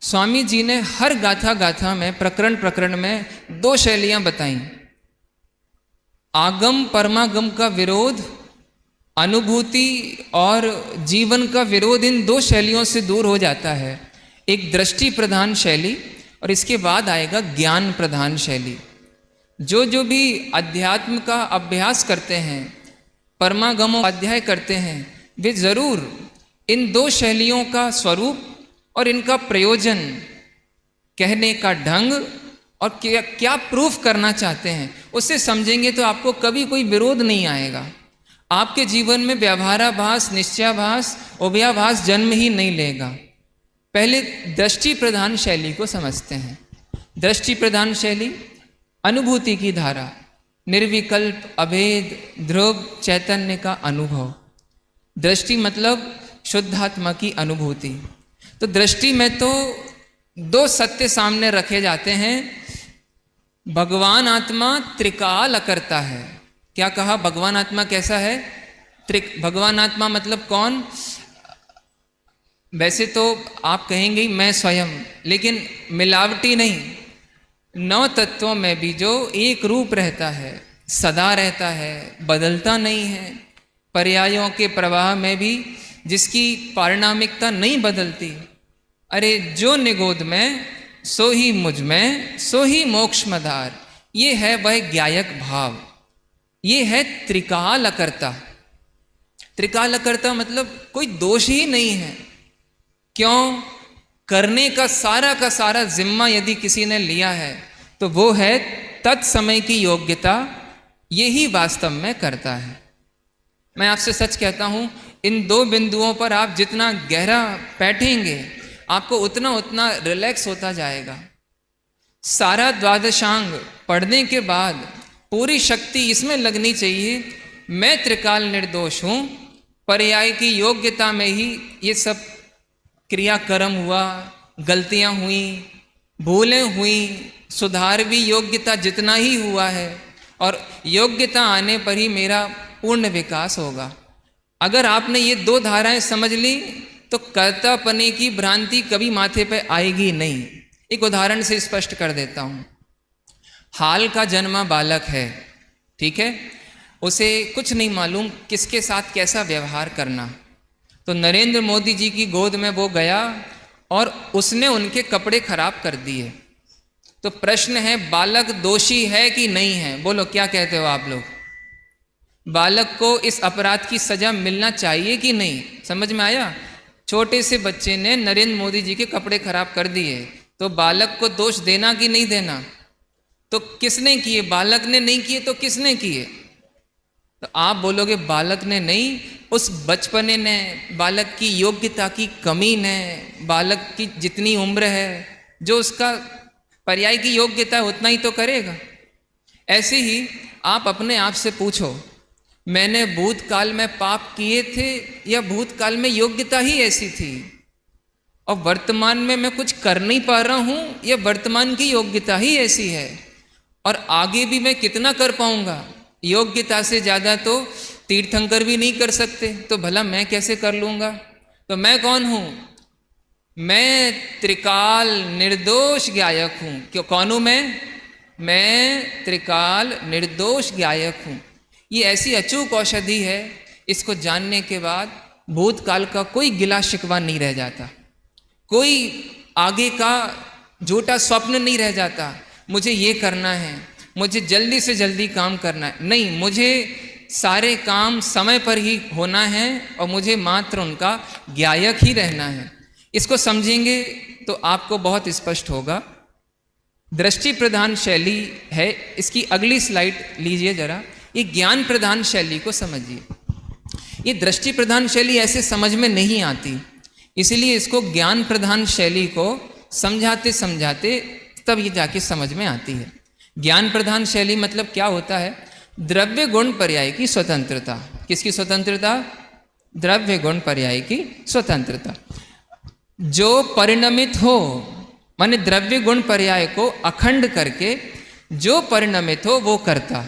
स्वामी जी ने हर गाथा गाथा में, प्रकरण प्रकरण में दो शैलियाँ बताई। आगम परमागम का विरोध, अनुभूति और जीवन का विरोध, इन दो शैलियों से दूर हो जाता है। एक दृष्टि प्रधान शैली और इसके बाद आएगा ज्ञान प्रधान शैली। जो भी अध्यात्म का अभ्यास करते हैं, परमागमों अध्याय करते हैं, वे जरूर इन दो शैलियों का स्वरूप और इनका प्रयोजन, कहने का ढंग और क्या प्रूफ करना चाहते हैं, उससे समझेंगे तो आपको कभी कोई विरोध नहीं आएगा। आपके जीवन में व्यवहाराभास, निश्चयाभास, उभयाभास जन्म ही नहीं लेगा। पहले दृष्टि प्रधान शैली को समझते हैं। दृष्टि प्रधान शैली, अनुभूति की धारा, निर्विकल्प, अभेद, ध्रुव चैतन्य का अनुभव। दृष्टि मतलब शुद्धात्मा की अनुभूति। तो दृष्टि में तो दो सत्य सामने रखे जाते हैं। भगवान आत्मा त्रिकाल करता है। क्या कहा? भगवान आत्मा कैसा है? भगवान आत्मा मतलब कौन? वैसे तो आप कहेंगे मैं स्वयं, लेकिन मिलावटी नहीं, 9 तत्वों में भी जो एक रूप रहता है, सदा रहता है, बदलता नहीं है, पर्यायों के प्रवाह में भी जिसकी पारिणामिकता नहीं बदलती। अरे जो निगोद में सो ही मुझ में सो ही मोक्षमधार, ये है वह ज्ञायक भाव, ये है त्रिकाल अकर्ता। त्रिकाल अकर्ता मतलब कोई दोष ही नहीं है। क्यों? करने का सारा जिम्मा यदि किसी ने लिया है तो वो है तत्समय की योग्यता, यही वास्तव में करता है। मैं आपसे सच कहता हूं, इन दो बिंदुओं पर आप जितना गहरा बैठेंगे आपको उतना उतना रिलैक्स होता जाएगा। सारा द्वादशांग पढ़ने के बाद पूरी शक्ति इसमें लगनी चाहिए, मैं त्रिकाल निर्दोष हूं, पर्याय की योग्यता में ही ये सब क्रियाकर्म हुआ, गलतियां हुई, भूलें हुई, सुधार भी योग्यता जितना ही हुआ है, और योग्यता आने पर ही मेरा पूर्ण विकास होगा। अगर आपने ये दो धाराएं समझ ली तो कर्तापने की भ्रांति कभी माथे पे आएगी नहीं। एक उदाहरण से स्पष्ट कर देता हूं। हाल का जन्मा बालक है, ठीक है, उसे कुछ नहीं मालूम किसके साथ कैसा व्यवहार करना, तो नरेंद्र मोदी जी की गोद में वो गया और उसने उनके कपड़े खराब कर दिए। तो प्रश्न है, बालक दोषी है कि नहीं है? बोलो, क्या कहते हो आप लोग? बालक को इस अपराध की सजा मिलना चाहिए कि नहीं? समझ में आया? छोटे से बच्चे ने नरेंद्र मोदी जी के कपड़े खराब कर दिए, तो बालक को दोष देना कि नहीं देना? तो किसने किए? बालक ने नहीं किए तो किसने किए? तो आप बोलोगे बालक ने नहीं, उस बचपने ने, बालक की योग्यता की कमी ने, बालक की जितनी उम्र है, जो उसका पर्याय की योग्यता है उतना ही तो करेगा। ऐसे ही आप अपने आप से पूछो, मैंने भूतकाल में पाप किए थे या भूतकाल में योग्यता ही ऐसी थी, और वर्तमान में मैं कुछ कर नहीं पा रहा हूं या वर्तमान की योग्यता ही ऐसी है, और आगे भी मैं कितना कर पाऊंगा? योग्यता से ज्यादा तो तीर्थंकर भी नहीं कर सकते, तो भला मैं कैसे कर लूंगा? तो मैं कौन हूं? मैं त्रिकाल निर्दोष ज्ञायक हूं। क्यों कौन हूं मैं त्रिकाल निर्दोष ज्ञायक हूं। ये ऐसी अचूक औषधि है, इसको जानने के बाद भूतकाल का कोई गिला शिकवा नहीं रह जाता, कोई आगे का झूठा स्वप्न नहीं रह जाता, मुझे ये करना है, मुझे जल्दी से जल्दी काम करना है। नहीं, मुझे सारे काम समय पर ही होना है और मुझे मात्र उनका ज्ञायक ही रहना है। इसको समझेंगे तो आपको बहुत स्पष्ट होगा। दृष्टि प्रधान शैली है, इसकी अगली स्लाइड लीजिए जरा। ये ज्ञान प्रधान शैली को समझिए। ये दृष्टि प्रधान शैली ऐसे समझ में नहीं आती, इसलिए इसको ज्ञान प्रधान शैली को समझाते समझाते तब ये जाके समझ में आती है। ज्ञान प्रधान शैली मतलब क्या होता है? द्रव्य गुण पर्याय की स्वतंत्रता। किसकी स्वतंत्रता? द्रव्य गुण पर्याय की स्वतंत्रता। जो परिणमित हो, माने द्रव्य गुण पर्याय को अखंड करके जो परिणमित हो वो करता।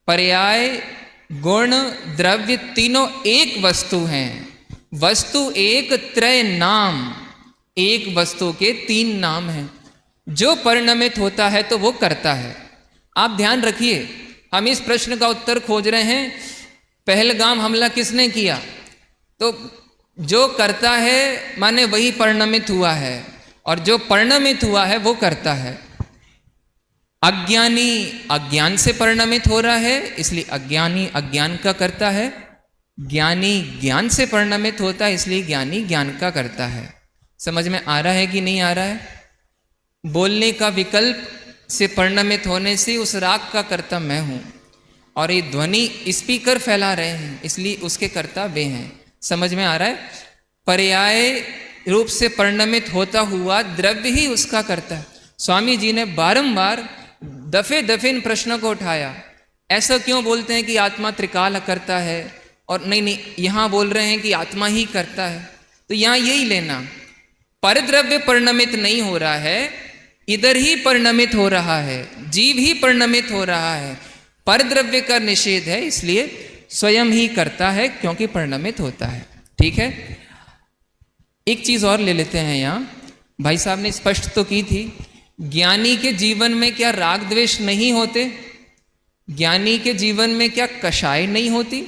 पर्याय, गुण, द्रव्य तीनों एक वस्तु हैं। वस्तु एक, त्रय नाम। एक वस्तु के तीन नाम हैं। जो परिणमित होता है तो वो करता है। आप ध्यान रखिए, हम इस प्रश्न का उत्तर खोज रहे हैं, पहलगाम हमला किसने किया? तो जो करता है माने वही परिणमित हुआ है, और जो परिणमित हुआ है वो करता है। अज्ञानी अज्ञान से परिणमित हो रहा है, इसलिए अज्ञानी अज्ञान का करता है। ज्ञानी ज्ञान से परिणमित होता है, इसलिए ज्ञानी ज्ञान का करता है। समझ में आ रहा है कि नहीं आ रहा है? बोलने का विकल्प से परिणमित होने से उस राग का कर्ता मैं हूं, और ये ध्वनि स्पीकर फैला रहे हैं, इसलिए उसके कर्ता वे हैं। समझ में आ रहा है? पर्याय रूप से परिणमित होता हुआ द्रव्य ही उसका करता है। स्वामी जी ने बारंबार दफे दफे इन प्रश्नों को उठाया। ऐसा क्यों बोलते हैं कि आत्मा त्रिकाल करता है, और नहीं, यहां बोल रहे हैं कि आत्मा ही करता है। तो यहां यही लेना, परद्रव्य परिणमित नहीं हो रहा है, इधर ही परिणमित हो रहा है, जीव ही परिणमित हो रहा है। परद्रव्य का निषेध है, इसलिए स्वयं ही करता है क्योंकि परिणमित होता है। ठीक है, एक चीज और ले लेते हैं। यहां भाई साहब ने स्पष्ट तो की थी, ज्ञानी के जीवन में क्या राग द्वेष नहीं होते? ज्ञानी के जीवन में क्या कषाय नहीं होती?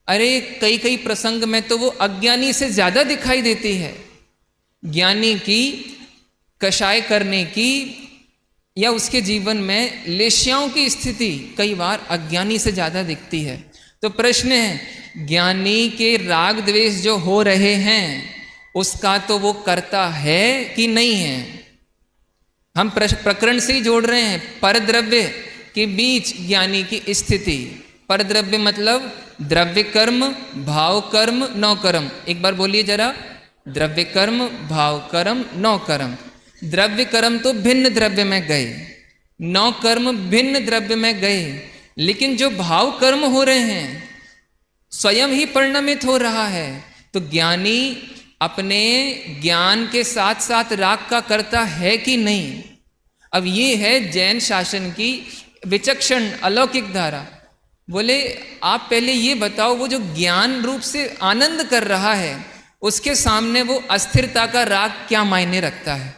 अरे कई कई प्रसंग में तो वो अज्ञानी से ज्यादा दिखाई देती है। ज्ञानी की कषाय करने की या उसके जीवन में लेश्याओं की स्थिति कई बार अज्ञानी से ज्यादा दिखती है। तो प्रश्न है, ज्ञानी के राग द्वेष जो हो रहे हैं उसका तो वो करता है कि नहीं है? हम प्रकरण से ही जोड़ रहे हैं, परद्रव्य के बीच ज्ञानी की स्थिति। परद्रव्य मतलब द्रव्य कर्म, भाव कर्म, नौ कर्म। एक बार बोलिए जरा, द्रव्य कर्म, भाव कर्म, नौ कर्म। द्रव्य कर्म तो भिन्न द्रव्य में गए, नौ कर्म भिन्न द्रव्य में गए, लेकिन जो भाव कर्म हो रहे हैं स्वयं ही परिणमित हो रहा है। तो ज्ञानी अपने ज्ञान के साथ साथ राग का करता है कि नहीं? अब ये है जैन शासन की विचक्षण अलौकिक धारा। बोले आप पहले ये बताओ, वो जो ज्ञान रूप से आनंद कर रहा है उसके सामने वो अस्थिरता का राग क्या मायने रखता है?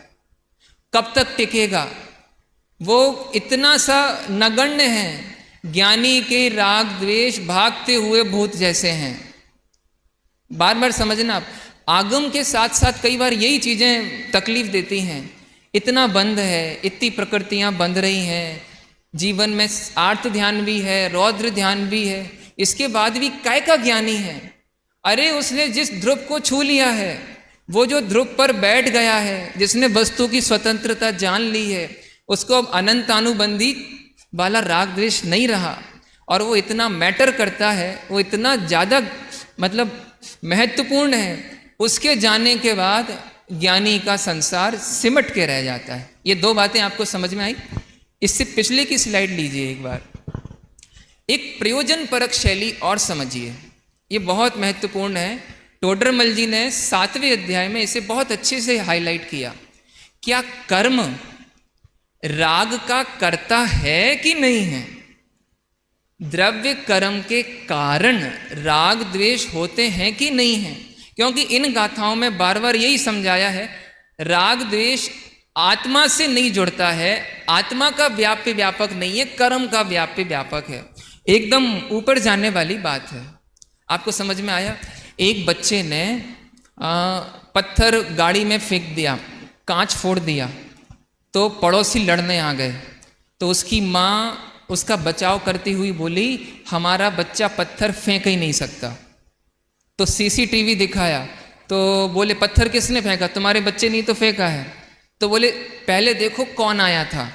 कब तक टिकेगा? वो इतना सा नगण्य है। ज्ञानी के राग द्वेष भागते हुए भूत जैसे हैं। बार बार समझना, आप आगम के साथ साथ कई बार यही चीजें तकलीफ देती हैं। इतना बंद है, इतनी प्रकृतियां बंध रही हैं, जीवन में आर्त ध्यान भी है, रौद्र ध्यान भी है, इसके बाद भी काय का ज्ञानी है? अरे उसने जिस ध्रुव को छू लिया है, वो जो ध्रुव पर बैठ गया है, जिसने वस्तु की स्वतंत्रता जान ली है, उसको अब अनंतानुबंधी वाला राग द्वेष नहीं रहा। और वो इतना मैटर करता है, वो इतना ज़्यादा मतलब महत्वपूर्ण है, उसके जाने के बाद ज्ञानी का संसार सिमट के रह जाता है। ये दो बातें आपको समझ में आई? इससे पिछले की स्लाइड लीजिए एक बार। एक प्रयोजन परक शैली और समझिए, ये बहुत महत्वपूर्ण है। टोडरमल जी ने 7वें अध्याय में इसे बहुत अच्छे से हाईलाइट किया। क्या कर्म राग का करता है कि नहीं है? द्रव्य कर्म के कारण राग द्वेष होते हैं कि नहीं है? क्योंकि इन गाथाओं में बार बार यही समझाया है, राग द्वेष आत्मा से नहीं जुड़ता है, आत्मा का व्याप्य व्यापक नहीं है, कर्म का व्याप्य व्यापक है। एकदम ऊपर जाने वाली बात है। आपको समझ में आया? एक बच्चे ने पत्थर गाड़ी में फेंक दिया, कांच फोड़ दिया, तो पड़ोसी लड़ने आ गए। तो उसकी माँ उसका बचाव करती हुई बोली, हमारा बच्चा पत्थर फेंक ही नहीं सकता। तो सीसीटीवी दिखाया, तो बोले पत्थर किसने फेंका? तुम्हारे बच्चे नहीं तो फेंका है। तो बोले पहले देखो कौन आया था।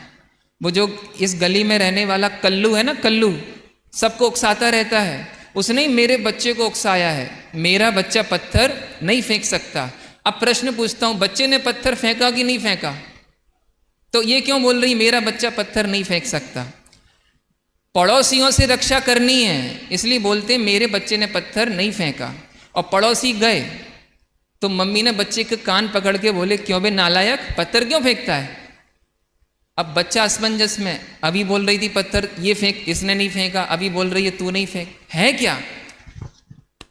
वो जो इस गली में रहने वाला कल्लू है ना, कल्लू सबको उकसाता रहता है, उसने ही मेरे बच्चे को उकसाया है। मेरा बच्चा पत्थर नहीं फेंक सकता। अब प्रश्न पूछता हूं, बच्चे ने पत्थर फेंका कि नहीं फेंका? तो ये क्यों बोल रही मेरा बच्चा पत्थर नहीं फेंक सकता? पड़ोसियों से रक्षा करनी है, इसलिए बोलते मेरे बच्चे ने पत्थर नहीं फेंका। और पड़ोसी गए तो मम्मी ने बच्चे के कान पकड़ के बोले, क्यों बे नालायक, पत्थर क्यों फेंकता है? अब बच्चा असमंजस में, अभी बोल रही थी पत्थर ये फेंक, इसने नहीं फेंका, अभी बोल रही है तू नहीं फेंक। है क्या?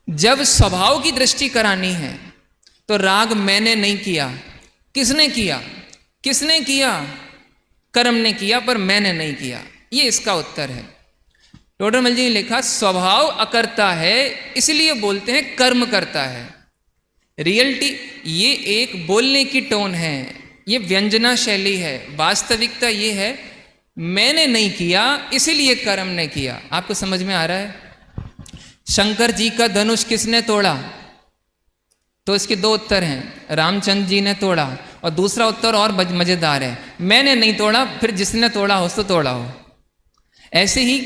जब स्वभाव की दृष्टि करानी है तो राग मैंने नहीं किया, किसने किया? किसने किया? कर्म ने किया, पर मैंने नहीं किया। ये इसका उत्तर है। टोडरमल जी ने लिखा, स्वभाव अकर्ता है इसलिए बोलते हैं कर्म करता है। रियलिटी ये एक बोलने की टोन है, ये व्यंजना शैली है। वास्तविकता ये है मैंने नहीं किया इसीलिए कर्म ने किया। आपको समझ में आ रहा है? शंकर जी का धनुष किसने तोड़ा? तो इसके दो उत्तर हैं, रामचंद्र जी ने तोड़ा, और दूसरा उत्तर और मजेदार है, मैंने नहीं तोड़ा, फिर जिसने तोड़ा हो तो तोड़ा हो। ऐसे ही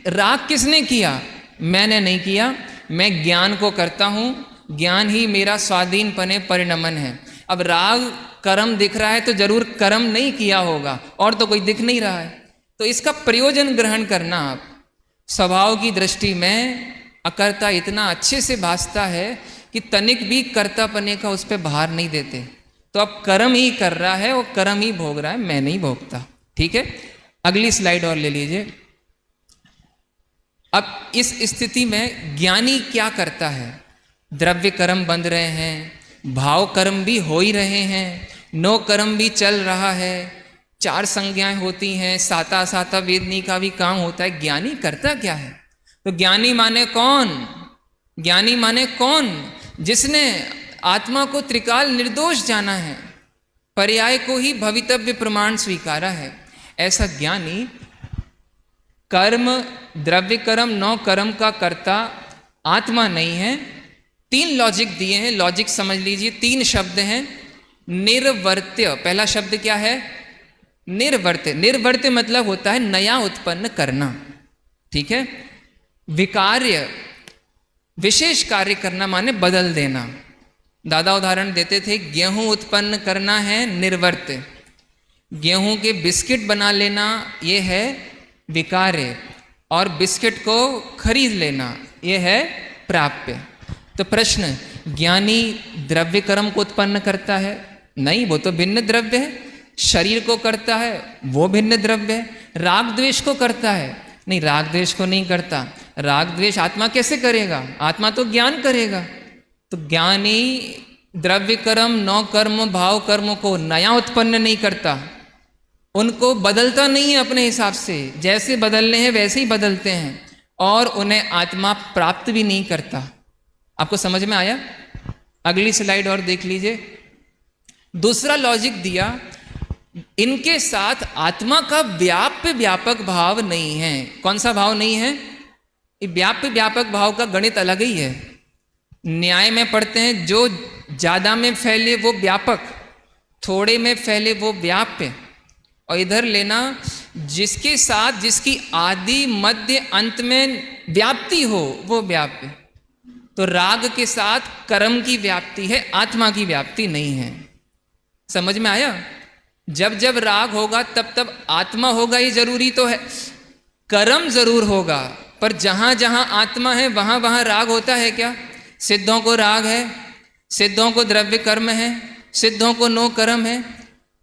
राग किसने किया? मैंने नहीं किया, मैं ज्ञान को करता हूं, ज्ञान ही मेरा स्वाधीन पने परिणमन है। अब राग कर्म दिख रहा है तो जरूर कर्म नहीं किया होगा, और तो कोई दिख नहीं रहा है। तो इसका प्रयोजन ग्रहण करना। आप स्वभाव की दृष्टि में अकर्ता इतना अच्छे से भासता है कि तनिक भी कर्ता पने का उस पर भार नहीं देते। तो अब कर्म ही कर रहा है, वो कर्म ही भोग रहा है, मैं नहीं भोगता। ठीक है, अगली स्लाइड और ले लीजिए। अब इस स्थिति में ज्ञानी क्या करता है? द्रव्य कर्म बंध रहे हैं, भाव कर्म भी हो ही रहे हैं, नो कर्म भी चल रहा है, 4 संज्ञाएं होती हैं, साता साता वेदनी का भी काम होता है। ज्ञानी करता क्या है? तो ज्ञानी माने कौन? ज्ञानी माने कौन? जिसने आत्मा को त्रिकाल निर्दोष जाना है, पर्याय को ही भवितव्य प्रमाण स्वीकारा है। ऐसा ज्ञानी कर्म, द्रव्य कर्म, 9 कर्म का कर्ता आत्मा नहीं है। 3 लॉजिक दिए हैं, लॉजिक समझ लीजिए। 3 शब्द हैं। निर्वर्त्य, पहला शब्द क्या है? निर्वर्त्य। निर्वर्त्य मतलब होता है नया उत्पन्न करना, ठीक है। विकार्य, विशेष कार्य करना माने बदल देना। दादा उदाहरण देते थे, गेहूं उत्पन्न करना है निर्वर्त्य, गेहूं के बिस्किट बना लेना ये है विकार्य, और बिस्किट को खरीद लेना ये है प्राप्य। तो प्रश्न, ज्ञानी द्रव्य कर्म को उत्पन्न करता है? नहीं, वो तो भिन्न द्रव्य है। शरीर को करता है, वो भिन्न द्रव्य है। राग द्वेष को करता है? नहीं, राग द्वेष को नहीं करता। राग द्वेष आत्मा कैसे करेगा? आत्मा तो ज्ञान करेगा। तो ज्ञानी द्रव्य कर्म, 9 कर्म, भाव कर्म को नया उत्पन्न नहीं करता, उनको बदलता नहीं है अपने हिसाब से। जैसे बदलने हैं वैसे ही बदलते हैं, और उन्हें आत्मा प्राप्त भी नहीं करता। आपको समझ में आया? अगली स्लाइड और देख लीजिए। दूसरा लॉजिक दिया, इनके साथ आत्मा का व्याप्य व्यापक भाव नहीं है। कौन सा भाव नहीं है? व्याप्य व्यापक भाव का गणित अलग ही है। न्याय में पढ़ते हैं, जो ज्यादा में फैले वो व्यापक, थोड़े में फैले वो व्याप्य, और इधर लेना जिसके साथ जिसकी आदि मध्य अंत में व्याप्ति हो वो व्याप्य। तो राग के साथ कर्म की व्याप्ति है, आत्मा की व्याप्ति नहीं है। समझ में आया? जब जब राग होगा तब तब आत्मा होगा, ये जरूरी तो है। कर्म जरूर होगा, पर जहां जहां आत्मा है वहां वहां राग होता है क्या? सिद्धों को राग है, सिद्धों को द्रव्य कर्म है, सिद्धों को 9 कर्म है।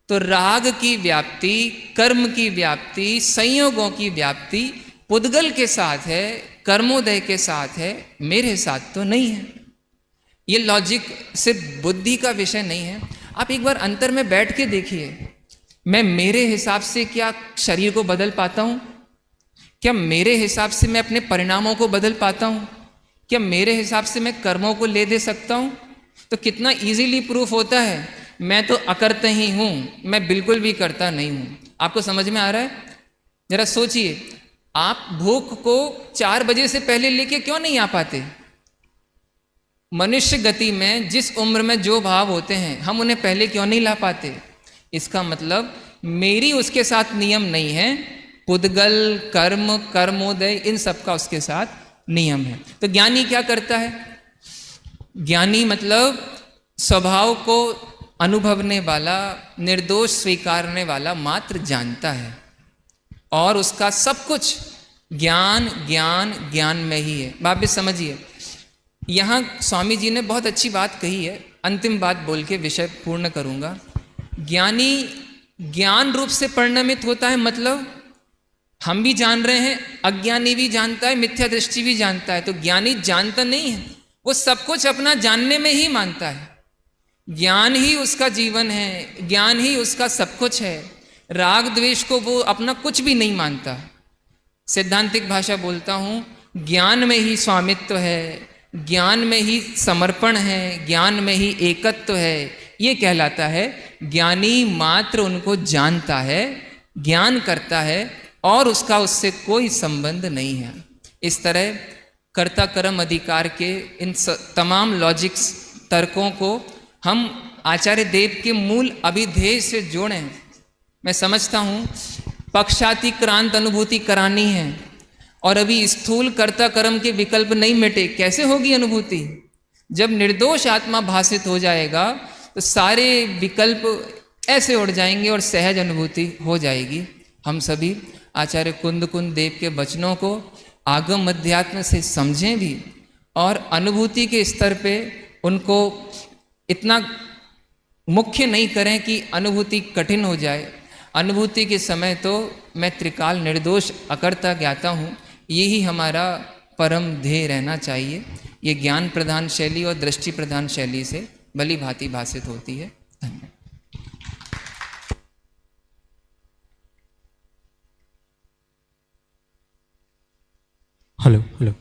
तो राग की व्याप्ति, कर्म की व्याप्ति, संयोगों की व्याप्ति पुद्गल के साथ है, कर्मोदय के साथ है, मेरे साथ तो नहीं है। ये लॉजिक सिर्फ बुद्धि का विषय नहीं है। आप एक बार अंतर में बैठ के देखिए, मैं मेरे हिसाब से क्या शरीर को बदल पाता हूँ? क्या मेरे हिसाब से मैं अपने परिणामों को बदल पाता हूँ? क्या मेरे हिसाब से मैं कर्मों को ले दे सकता हूँ? तो कितना इजीली प्रूफ होता है, मैं तो अकर्ता ही हूँ, मैं बिल्कुल भी करता नहीं हूँ। आपको समझ में आ रहा है? जरा सोचिए, आप भूख को 4 बजे से पहले लेके क्यों नहीं आ पाते? मनुष्य गति में जिस उम्र में जो भाव होते हैं हम उन्हें पहले क्यों नहीं ला पाते? इसका मतलब मेरी उसके साथ नियम नहीं है। पुद्गल, कर्म, कर्मोदय, इन सब का उसके साथ नियम है। तो ज्ञानी क्या करता है? ज्ञानी मतलब स्वभाव को अनुभवने वाला, निर्दोष स्वीकारने वाला मात्र जानता है, और उसका सब कुछ ज्ञान ज्ञान ज्ञान में ही है। बात भी समझिए, यहाँ स्वामी जी ने बहुत अच्छी बात कही है। अंतिम बात बोल के विषय पूर्ण करूँगा। ज्ञानी ज्ञान रूप से परिणमित होता है, मतलब हम भी जान रहे हैं, अज्ञानी भी जानता है, मिथ्या दृष्टि भी जानता है। तो ज्ञानी जानता नहीं है, वो सब कुछ अपना जानने में ही मानता है। ज्ञान ही उसका जीवन है, ज्ञान ही उसका सब कुछ है। राग द्वेष को वो अपना कुछ भी नहीं मानता। सिद्धांतिक भाषा बोलता हूँ, ज्ञान में ही स्वामित्व है, ज्ञान में ही समर्पण है, ज्ञान में ही एकत्व है। ये कहलाता है ज्ञानी मात्र उनको जानता है, ज्ञान करता है, और उसका उससे कोई संबंध नहीं है। इस तरह कर्ता कर्म अधिकार के इन तमाम लॉजिक्स, तर्कों को हम आचार्य देव के मूल अभिधेय से जोड़ें। मैं समझता हूँ पक्षातिक्रांत अनुभूति करानी है, और अभी स्थूल कर्ता कर्म के विकल्प नहीं मिटे। कैसे होगी अनुभूति? जब निर्दोष आत्मा भासित हो जाएगा तो सारे विकल्प ऐसे उड़ जाएंगे और सहज अनुभूति हो जाएगी। हम सभी आचार्य कुंद कुंद देव के वचनों को आगम अध्यात्म से समझें भी, और अनुभूति के स्तर पे उनको इतना मुख्य नहीं करें कि अनुभूति कठिन हो जाए। अनुभूति के समय तो मैं त्रिकाल निर्दोष अकर्ता ज्ञाता हूँ, यही हमारा परम ध्येय रहना चाहिए। ये ज्ञान प्रधान शैली और दृष्टि प्रधान शैली से भली भांति भाषित होती है। धन्यवाद। Hello hello.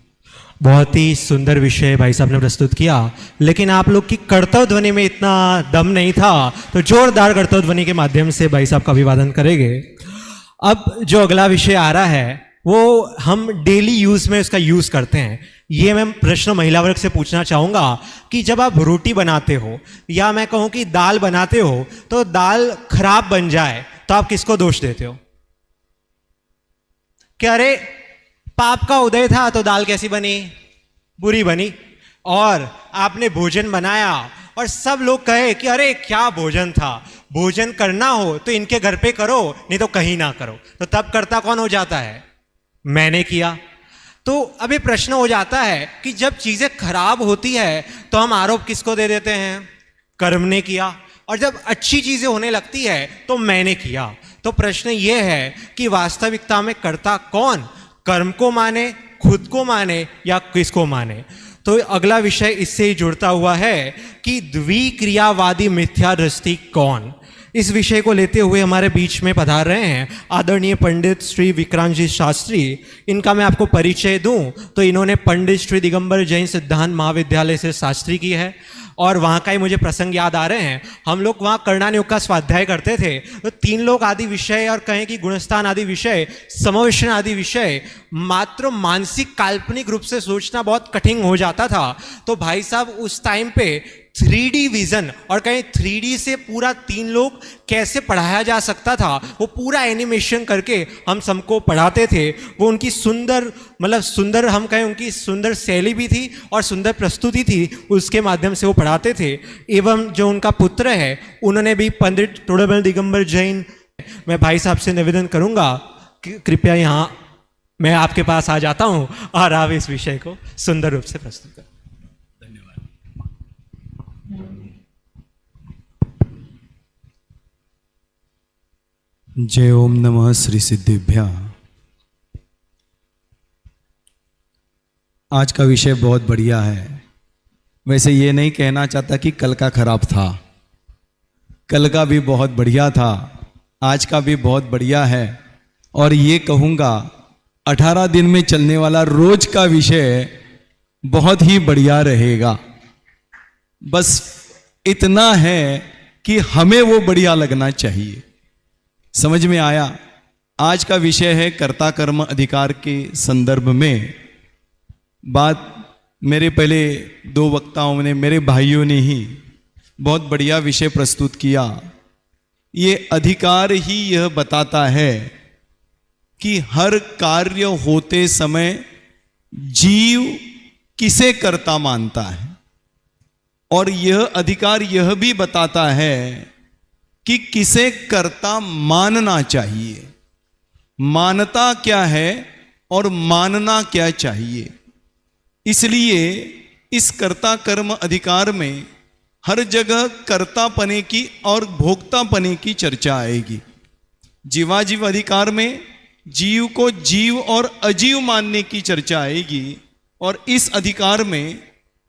बहुत ही सुंदर विषय भाई साहब ने प्रस्तुत किया, लेकिन आप लोग की कर्तव्य ध्वनि में इतना दम नहीं था, तो जोरदार कर्तव्य ध्वनि के माध्यम से भाई साहब का अभिवादन करेंगे। अब जो अगला विषय आ रहा है वो हम डेली यूज में उसका यूज करते हैं। ये मैं प्रश्न महिला वर्ग से पूछना चाहूंगा कि जब आप रोटी बनाते हो या मैं कहूं कि दाल बनाते हो, तो दाल खराब बन जाए तो आप किसको दोष देते हो? कि अरे पाप का उदय था तो दाल कैसी बनी, बुरी बनी। और आपने भोजन बनाया और सब लोग कहे कि अरे क्या भोजन था, भोजन करना हो तो इनके घर पे करो, नहीं तो कहीं ना करो। तो तब कर्ता कौन हो जाता है? मैंने किया। तो अभी प्रश्न हो जाता है कि जब चीजें खराब होती है तो हम आरोप किसको दे देते हैं? कर्म ने किया। और जब अच्छी चीजें होने लगती है तो मैंने किया। तो प्रश्न यह है कि वास्तविकता में कर्ता कौन? कर्म को माने, खुद को माने या किसको माने? तो अगला विषय इससे ही जुड़ता हुआ है कि द्विक्रियावादी मिथ्या दृष्टि कौन? इस विषय को लेते हुए हमारे बीच में पधार रहे हैं आदरणीय पंडित श्री विक्रांत जी शास्त्री। इनका मैं आपको परिचय दूं तो इन्होंने पंडित श्री दिगंबर जैन सिद्धांत महाविद्यालय से शास्त्री की है। और वहाँ का ही मुझे प्रसंग याद आ रहे हैं, हम लोग वहाँ कर्णानुयोग का स्वाध्याय करते थे तो 3 लोग आदि विषय और कहें कि गुणस्थान आदि विषय, समवेशन आदि विषय मात्र मानसिक काल्पनिक रूप से सोचना बहुत कठिन हो जाता था। तो भाई साहब उस टाइम पे 3D विजन और कहीं 3D से पूरा 3 लोग कैसे पढ़ाया जा सकता था वो पूरा एनिमेशन करके हम सबको पढ़ाते थे। वो उनकी सुंदर, मतलब सुंदर हम कहें उनकी सुंदर शैली भी थी और सुंदर प्रस्तुति थी, उसके माध्यम से वो पढ़ाते थे। एवं जो उनका पुत्र है उन्होंने भी पंडित तोड़ेबल दिगंबर जैन। मैं भाई साहब से निवेदन करूंगा कि कृपया यहाँ मैं आपके पास आ जाता हूँ और आप इस विषय को सुंदर रूप से प्रस्तुत करें। जय ओम नमः श्री सिद्धिभ्या। आज का विषय बहुत बढ़िया है। वैसे ये नहीं कहना चाहता कि कल का खराब था, कल का भी बहुत बढ़िया था, आज का भी बहुत बढ़िया है। और ये कहूँगा 18 दिन में चलने वाला रोज का विषय बहुत ही बढ़िया रहेगा। बस इतना है कि हमें वो बढ़िया लगना चाहिए। समझ में आया? आज का विषय है कर्ता कर्म अधिकार के संदर्भ में। बात मेरे पहले 2 वक्ताओं ने, मेरे भाइयों ने ही बहुत बढ़िया विषय प्रस्तुत किया। ये अधिकार ही यह बताता है कि हर कार्य होते समय जीव किसे कर्ता मानता है। और यह अधिकार यह भी बताता है कि किसे कर्ता मानना चाहिए। मानता क्या है और मानना क्या चाहिए। इसलिए इस कर्ता कर्म अधिकार में हर जगह कर्तापने की और भोक्तापने की चर्चा आएगी। जीवाजीव अधिकार में जीव को जीव और अजीव मानने की चर्चा आएगी और इस अधिकार में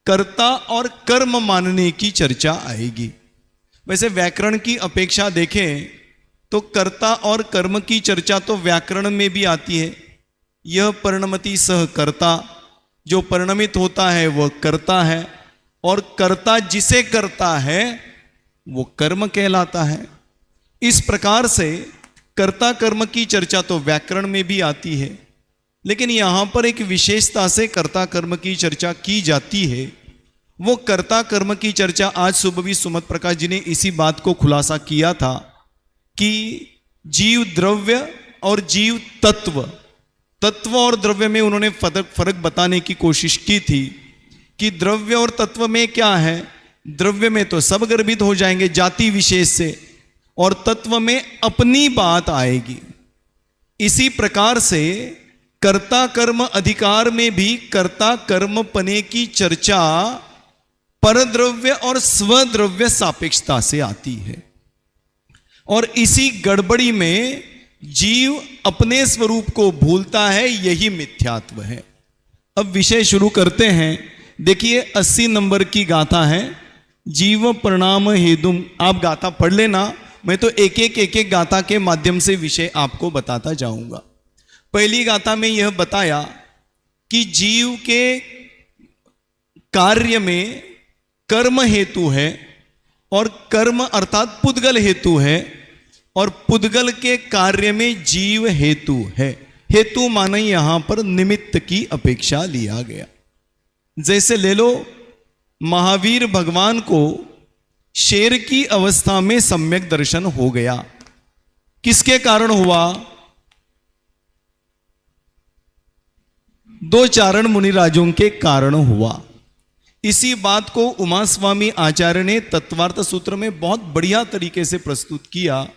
कर्ता और कर्म मानने की चर्चा आएगी। वैसे व्याकरण की अपेक्षा देखें तो कर्ता और कर्म की चर्चा तो व्याकरण में भी आती है। यह परिणमति सह कर्ता, जो परिणमित होता है वह कर्ता है और कर्ता जिसे करता है वो कर्म कहलाता है। इस प्रकार से कर्ता कर्म की चर्चा तो व्याकरण में भी आती है, लेकिन यहां पर एक विशेषता से कर्ता कर्म की चर्चा की जाती है। वो कर्ता कर्म की चर्चा आज सुबह भी सुमत प्रकाश जी ने इसी बात को खुलासा किया था कि जीव द्रव्य और जीव तत्व, तत्व और द्रव्य में उन्होंने फर्क बताने की कोशिश की थी कि द्रव्य और तत्व में क्या है। द्रव्य में तो सब गर्भित हो जाएंगे जाति विशेष से, और तत्व में अपनी बात आएगी। इसी प्रकार से कर्ता कर्म अधिकार में भी कर्ता कर्म पने की चर्चा परद्रव्य और स्वद्रव्य सापेक्षता से आती है। और इसी गड़बड़ी में जीव अपने स्वरूप को भूलता है, यही मिथ्यात्व है। अब विषय शुरू करते हैं। देखिए 80 नंबर की गाथा है, जीव प्रणाम हेतुम। आप गाथा पढ़ लेना, मैं तो एक एक गाथा के माध्यम से विषय आपको बताता जाऊंगा। पहली गाथा में यह बताया कि जीव के कार्य में कर्म हेतु है और कर्म अर्थात पुद्गल हेतु है और पुद्गल के कार्य में जीव हेतु है। हेतु माने यहां पर निमित्त की अपेक्षा लिया गया। जैसे ले लो, महावीर भगवान को शेर की अवस्था में सम्यक दर्शन हो गया। किसके कारण हुआ? दो चारण मुनिराजों के कारण हुआ। इसी बात को उमा स्वामी आचार्य ने तत्वार्थ सूत्र में बहुत बढ़िया तरीके से प्रस्तुत किया।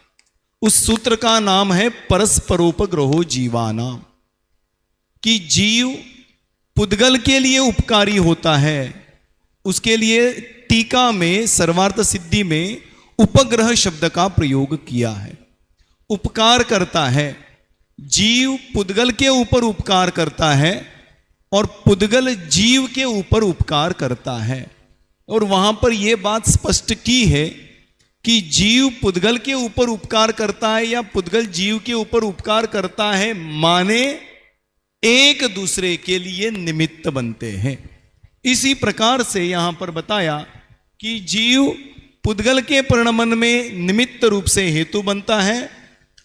उस सूत्र का नाम है परस्परोपग्रहो जीवानाम, कि जीव पुद्गल के लिए उपकारी होता है। उसके लिए टीका में सर्वार्थ सिद्धि में उपग्रह शब्द का प्रयोग किया है। उपकार करता है, जीव पुद्गल के ऊपर उपकार करता है और पुद्गल जीव के ऊपर उपकार करता है। और वहां पर यह बात स्पष्ट की है कि जीव पुद्गल के ऊपर उपकार करता है या पुद्गल जीव के ऊपर उपकार करता है, माने एक दूसरे के लिए निमित्त बनते हैं। इसी प्रकार से यहां पर बताया कि जीव पुद्गल के परिणमन में निमित्त रूप से हेतु बनता है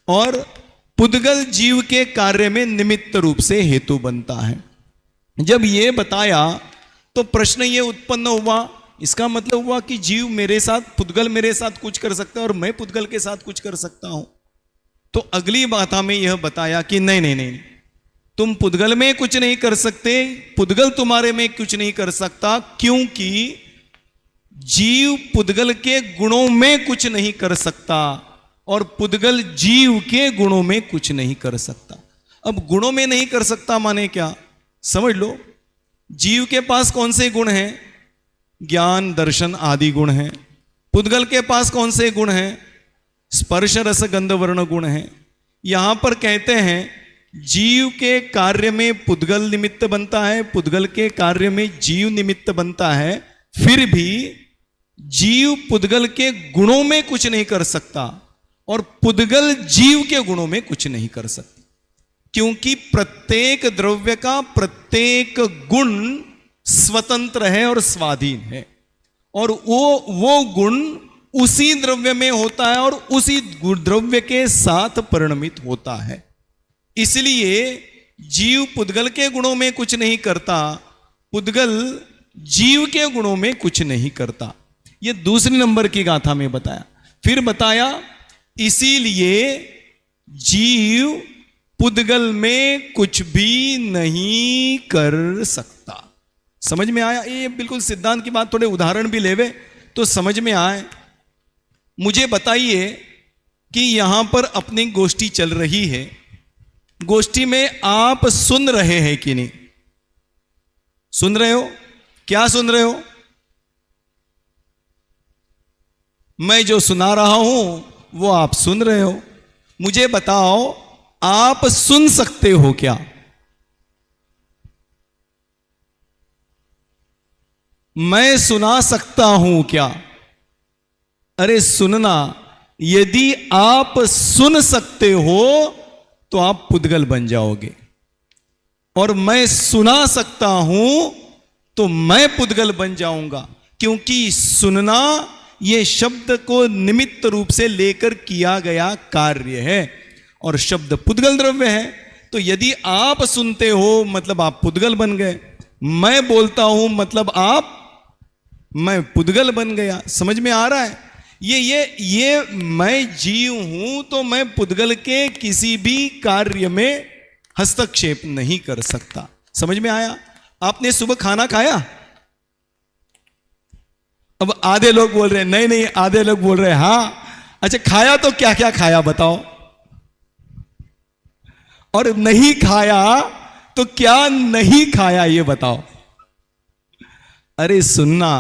और पुद्गल जीव के कार्य में निमित्त रूप से हेतु बनता है। जब ये बताया तो प्रश्न ये उत्पन्न हुआ, इसका मतलब हुआ कि जीव मेरे साथ, पुद्गल मेरे साथ कुछ कर सकता है और मैं पुद्गल के साथ कुछ कर सकता हूं। तो अगली बात में यह बताया कि नहीं नहीं नहीं, तुम पुद्गल में कुछ नहीं कर सकते, पुद्गल तुम्हारे में कुछ नहीं कर सकता, क्योंकि जीव पुद्गल के गुणों में कुछ नहीं कर सकता और पुद्गल जीव के गुणों में कुछ नहीं कर सकता। अब गुणों में नहीं कर सकता माने क्या? समझ लो, जीव के पास कौन से गुण हैं? ज्ञान दर्शन आदि गुण हैं। पुद्गल के पास कौन से गुण हैं? स्पर्श रस गंध वर्ण गुण हैं। यहां पर कहते हैं जीव के कार्य में पुद्गल निमित्त बनता है, पुद्गल के कार्य में जीव निमित्त बनता है, फिर भी जीव पुद्गल के गुणों में कुछ नहीं कर सकता और पुद्गल जीव के गुणों में कुछ नहीं कर सकता, क्योंकि प्रत्येक द्रव्य का प्रत्येक गुण स्वतंत्र है और स्वाधीन है और वो गुण उसी द्रव्य में होता है और उसी द्रव्य के साथ परिणमित होता है। इसलिए जीव पुद्गल के गुणों में कुछ नहीं करता, पुद्गल जीव के गुणों में कुछ नहीं करता। यह दूसरी नंबर की गाथा में बताया। फिर बताया इसीलिए जीव पुद्गल में कुछ भी नहीं कर सकता। समझ में आया? ये बिल्कुल सिद्धांत की बात, थोड़े उदाहरण भी लेवे तो समझ में आए। मुझे बताइए कि यहां पर अपनी गोष्ठी चल रही है, गोष्ठी में आप सुन रहे हैं कि नहीं? सुन रहे हो? क्या सुन रहे हो? मैं जो सुना रहा हूं वो आप सुन रहे हो। मुझे बताओ, आप सुन सकते हो क्या? मैं सुना सकता हूं क्या? अरे सुनना, यदि आप सुन सकते हो तो आप पुद्गल बन जाओगे और मैं सुना सकता हूं तो मैं पुद्गल बन जाऊंगा, क्योंकि सुनना यह शब्द को निमित्त रूप से लेकर किया गया कार्य है और शब्द पुद्गल द्रव्य है। तो यदि आप सुनते हो मतलब आप पुद्गल बन गए, मैं बोलता हूं मतलब मैं पुद्गल बन गया। समझ में आ रहा है? ये मैं जीव हूं तो मैं पुद्गल के किसी भी कार्य में हस्तक्षेप नहीं कर सकता। समझ में आया? आपने सुबह खाना खाया? अब आधे लोग बोल रहे हैं नहीं नहीं, आधे लोग बोल रहे हैं हाँ। अच्छा, खाया तो क्या क्या खाया बताओ? और नहीं खाया तो क्या नहीं खाया ये बताओ? अरे सुनना,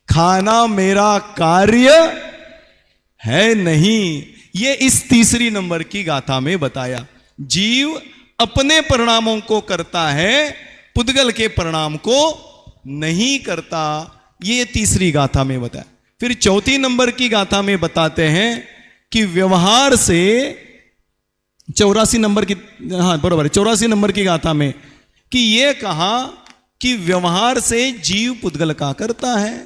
खाना मेरा कार्य है नहीं। ये इस तीसरी नंबर की गाथा में बताया। जीव अपने परिणामों को करता है, पुद्गल के परिणाम को नहीं करता। ये तीसरी गाथा में बताया। फिर चौथी नंबर की गाथा में बताते हैं कि व्यवहार से 84 नंबर की, हाँ बराबर, 84 नंबर की गाथा में कि ये कहा कि व्यवहार से जीव पुद्गल का करता है,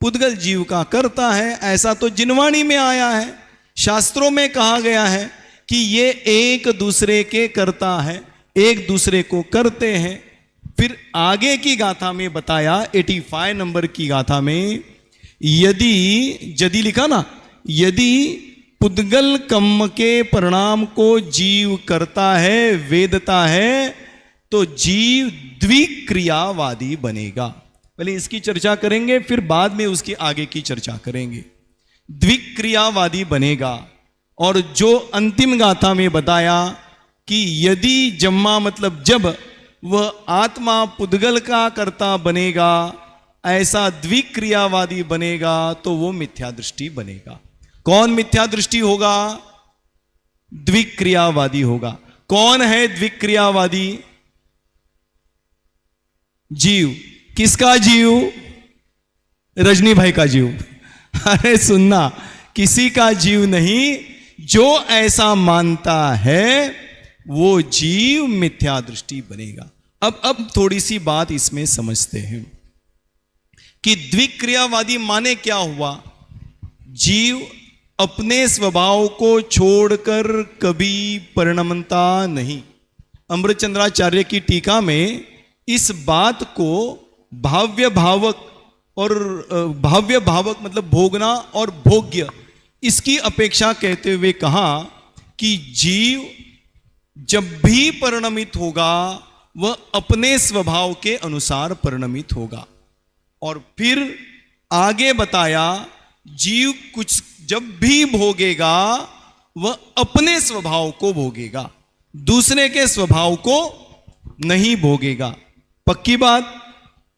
पुद्गल जीव का करता है, ऐसा तो जिनवाणी में आया है, शास्त्रों में कहा गया है कि ये एक दूसरे के करता है, एक दूसरे को करते हैं। फिर आगे की गाथा में बताया 85 नंबर की गाथा में, यदि लिखा ना, यदि पुद्गल कर्म के परिणाम को जीव करता है, वेदता है, तो जीव द्विक्रियावादी बनेगा। पहले इसकी चर्चा करेंगे, फिर बाद में उसकी आगे की चर्चा करेंगे। द्विक्रियावादी बनेगा। और जो अंतिम गाथा में बताया कि यदि जम्मा मतलब जब वह आत्मा पुद्गल का कर्ता बनेगा, ऐसा द्विक्रियावादी बनेगा, तो वो मिथ्या दृष्टि बनेगा। कौन मिथ्या दृष्टि होगा? द्विक्रियावादी होगा। कौन है द्विक्रियावादी? जीव। किसका जीव? रजनी भाई का जीव। अरे सुनना, किसी का जीव नहीं, जो ऐसा मानता है वो जीव मिथ्या दृष्टि बनेगा। अब थोड़ी सी बात इसमें समझते हैं कि द्विक्रियावादी माने क्या हुआ? जीव अपने स्वभाव को छोड़कर कभी परिणमता नहीं। अमृतचंद्राचार्य की टीका में इस बात को भाव्य भावक मतलब भोगना और भोग्य, इसकी अपेक्षा कहते हुए कहा कि जीव जब भी परिणमित होगा वह अपने स्वभाव के अनुसार परिणमित होगा। और फिर आगे बताया, जीव कुछ जब भी भोगेगा वह अपने स्वभाव को भोगेगा, दूसरे के स्वभाव को नहीं भोगेगा। पक्की बात।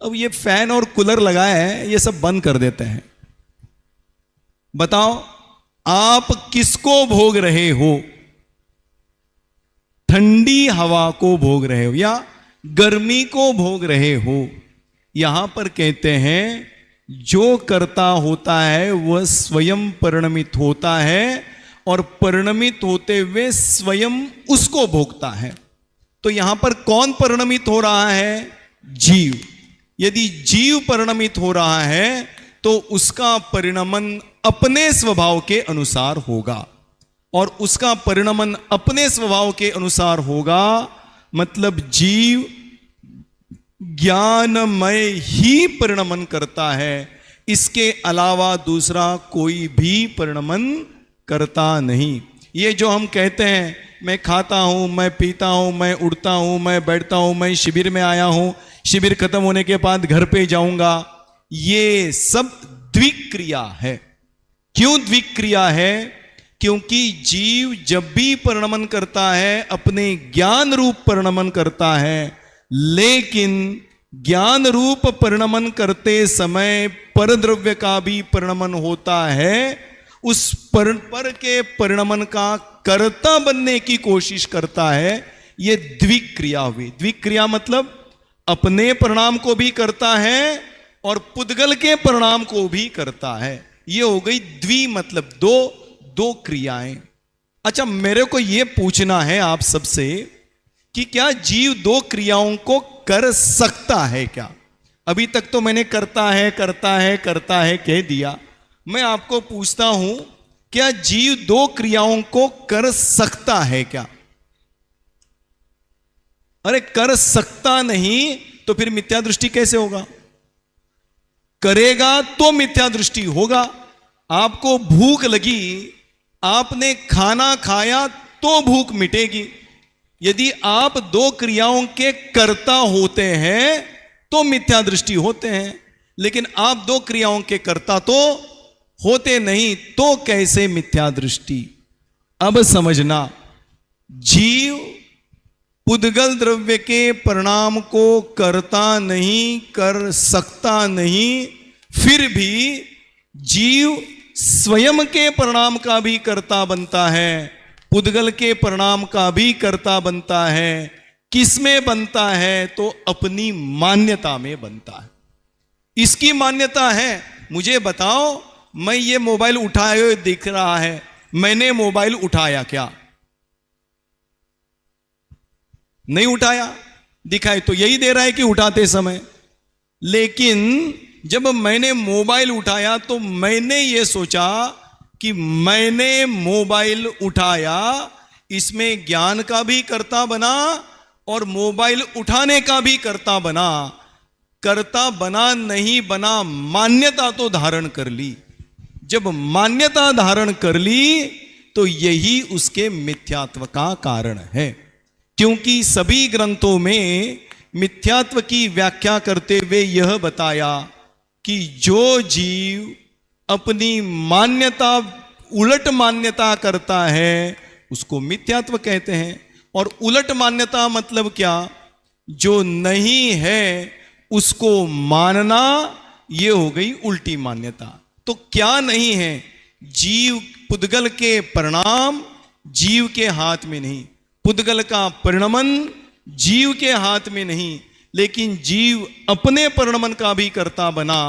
अब ये फैन और कूलर लगाए हैं, ये सब बंद कर देते हैं। बताओ आप किसको भोग रहे हो? ठंडी हवा को भोग रहे हो या गर्मी को भोग रहे हो? यहां पर कहते हैं जो कर्ता होता है वह स्वयं परिणमित होता है और परिणमित होते हुए स्वयं उसको भोगता है। तो यहां पर कौन परिणमित हो रहा है? जीव। यदि जीव परिणमित हो रहा है तो उसका परिणमन अपने स्वभाव के अनुसार होगा, और उसका परिणमन अपने स्वभाव के अनुसार होगा मतलब जीव ज्ञानमय ही परिणमन करता है, इसके अलावा दूसरा कोई भी परिणमन करता नहीं। ये जो हम कहते हैं मैं खाता हूं, मैं पीता हूं, मैं उड़ता हूं, मैं बैठता हूं, मैं शिविर में आया हूं, शिविर खत्म होने के बाद घर पे जाऊंगा, ये सब द्विक्रिया है। क्यों द्विक्रिया है? क्योंकि जीव जब भी परिणमन करता है अपने ज्ञान रूप परिणमन करता है, लेकिन ज्ञान रूप परिणमन करते समय परद्रव्य का भी परिणमन होता है। उस पर के परिणमन का कर्ता बनने की कोशिश करता है। ये द्विक्रिया हुई। द्विक्रिया मतलब अपने परिणाम को भी करता है और पुद्गल के परिणाम को भी करता है। ये हो गई द्वि मतलब दो क्रियाएं। अच्छा, मेरे को यह पूछना है आप सबसे कि क्या जीव दो क्रियाओं को कर सकता है क्या? अभी तक तो मैंने करता है कह दिया। मैं आपको पूछता हूं, क्या जीव दो क्रियाओं को कर सकता है क्या? अरे कर सकता नहीं तो फिर मिथ्या दृष्टि कैसे होगा? करेगा तो मिथ्या दृष्टि होगा। आपको भूख लगी, आपने खाना खाया तो भूख मिटेगी। यदि आप दो क्रियाओं के कर्ता होते हैं तो मिथ्या दृष्टि होते हैं, लेकिन आप दो क्रियाओं के कर्ता तो होते नहीं, तो कैसे मिथ्या दृष्टि? अब समझना, जीव पुद्गल द्रव्य के परिणाम को करता नहीं, कर सकता नहीं, फिर भी जीव स्वयं के परिणाम का भी कर्ता बनता है, पुद्गल के परिणाम का भी कर्ता बनता है। किसमें बनता है? तो अपनी मान्यता में बनता है। इसकी मान्यता है। मुझे बताओ, मैं ये मोबाइल उठाए हुए दिख रहा है, मैंने मोबाइल उठाया क्या? नहीं उठाया। दिखाई तो यही दे रहा है कि उठाते समय, लेकिन जब मैंने मोबाइल उठाया तो मैंने ये सोचा कि मैंने मोबाइल उठाया, इसमें ज्ञान का भी कर्ता बना और मोबाइल उठाने का भी कर्ता बना। कर्ता बना नहीं बना, मान्यता तो धारण कर ली। जब मान्यता धारण कर ली तो यही उसके मिथ्यात्व का कारण है, क्योंकि सभी ग्रंथों में मिथ्यात्व की व्याख्या करते हुए यह बताया कि जो जीव अपनी मान्यता उलट मान्यता करता है उसको मिथ्यात्व कहते हैं। और उलट मान्यता मतलब क्या? जो नहीं है उसको मानना, ये हो गई उल्टी मान्यता। तो क्या नहीं है? जीव पुद्गल के परिणाम जीव के हाथ में नहीं, पुद्गल का परिणमन जीव के हाथ में नहीं, लेकिन जीव अपने परिणमन का भी कर्ता बना,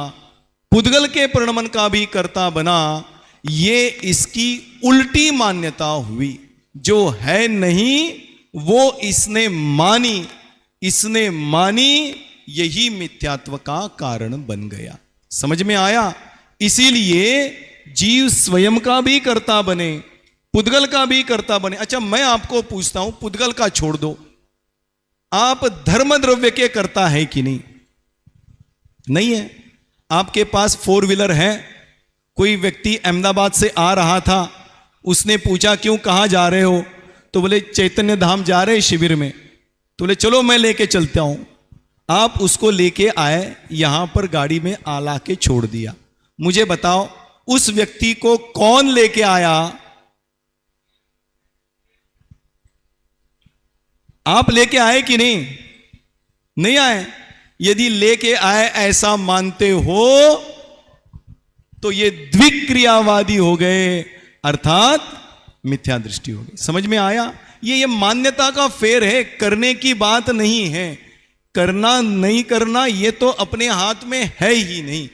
पुद्गल के परिणमन का भी कर्ता बना। ये इसकी उल्टी मान्यता हुई। जो है नहीं वो इसने मानी, इसने मानी, यही मिथ्यात्व का कारण बन गया। समझ में आया? इसीलिए जीव स्वयं का भी कर्ता बने, पुद्गल का भी कर्ता बने। अच्छा, मैं आपको पूछता हूं, पुद्गल का छोड़ दो, आप धर्म द्रव्य के कर्ता है कि नहीं? नहीं है। आपके पास 4 व्हीलर है, कोई व्यक्ति अहमदाबाद से आ रहा था, उसने पूछा क्यों, कहां जा रहे हो? तो बोले चैतन्य धाम जा रहे शिविर में। तो बोले चलो मैं लेके चलता हूं। आप उसको लेके आए, यहां पर गाड़ी में आला के छोड़ दिया। मुझे बताओ उस व्यक्ति को कौन लेके आया? आप लेके आए कि नहीं? नहीं आए। यदि लेके आए ऐसा मानते हो तो ये द्विक्रियावादी हो गए, अर्थात मिथ्या दृष्टि हो गई। समझ में आया? ये मान्यता का फेर है, करने की बात नहीं है। करना नहीं करना ये तो अपने हाथ में है ही नहीं।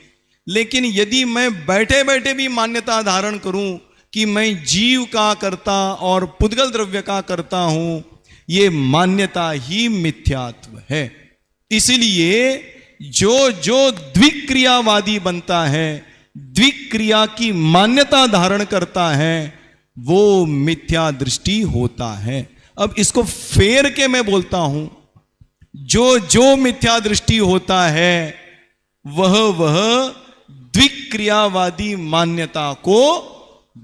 लेकिन यदि मैं बैठे बैठे भी मान्यता धारण करूं कि मैं जीव का कर्ता और पुद्गल द्रव्य का करता हूं, ये मान्यता ही मिथ्यात्व है। इसलिए जो जो द्विक्रियावादी बनता है, द्विक्रिया की मान्यता धारण करता है, वो मिथ्या दृष्टि होता है। अब इसको फेर के मैं बोलता हूं, जो जो मिथ्या दृष्टि होता है वह द्विक्रियावादी मान्यता को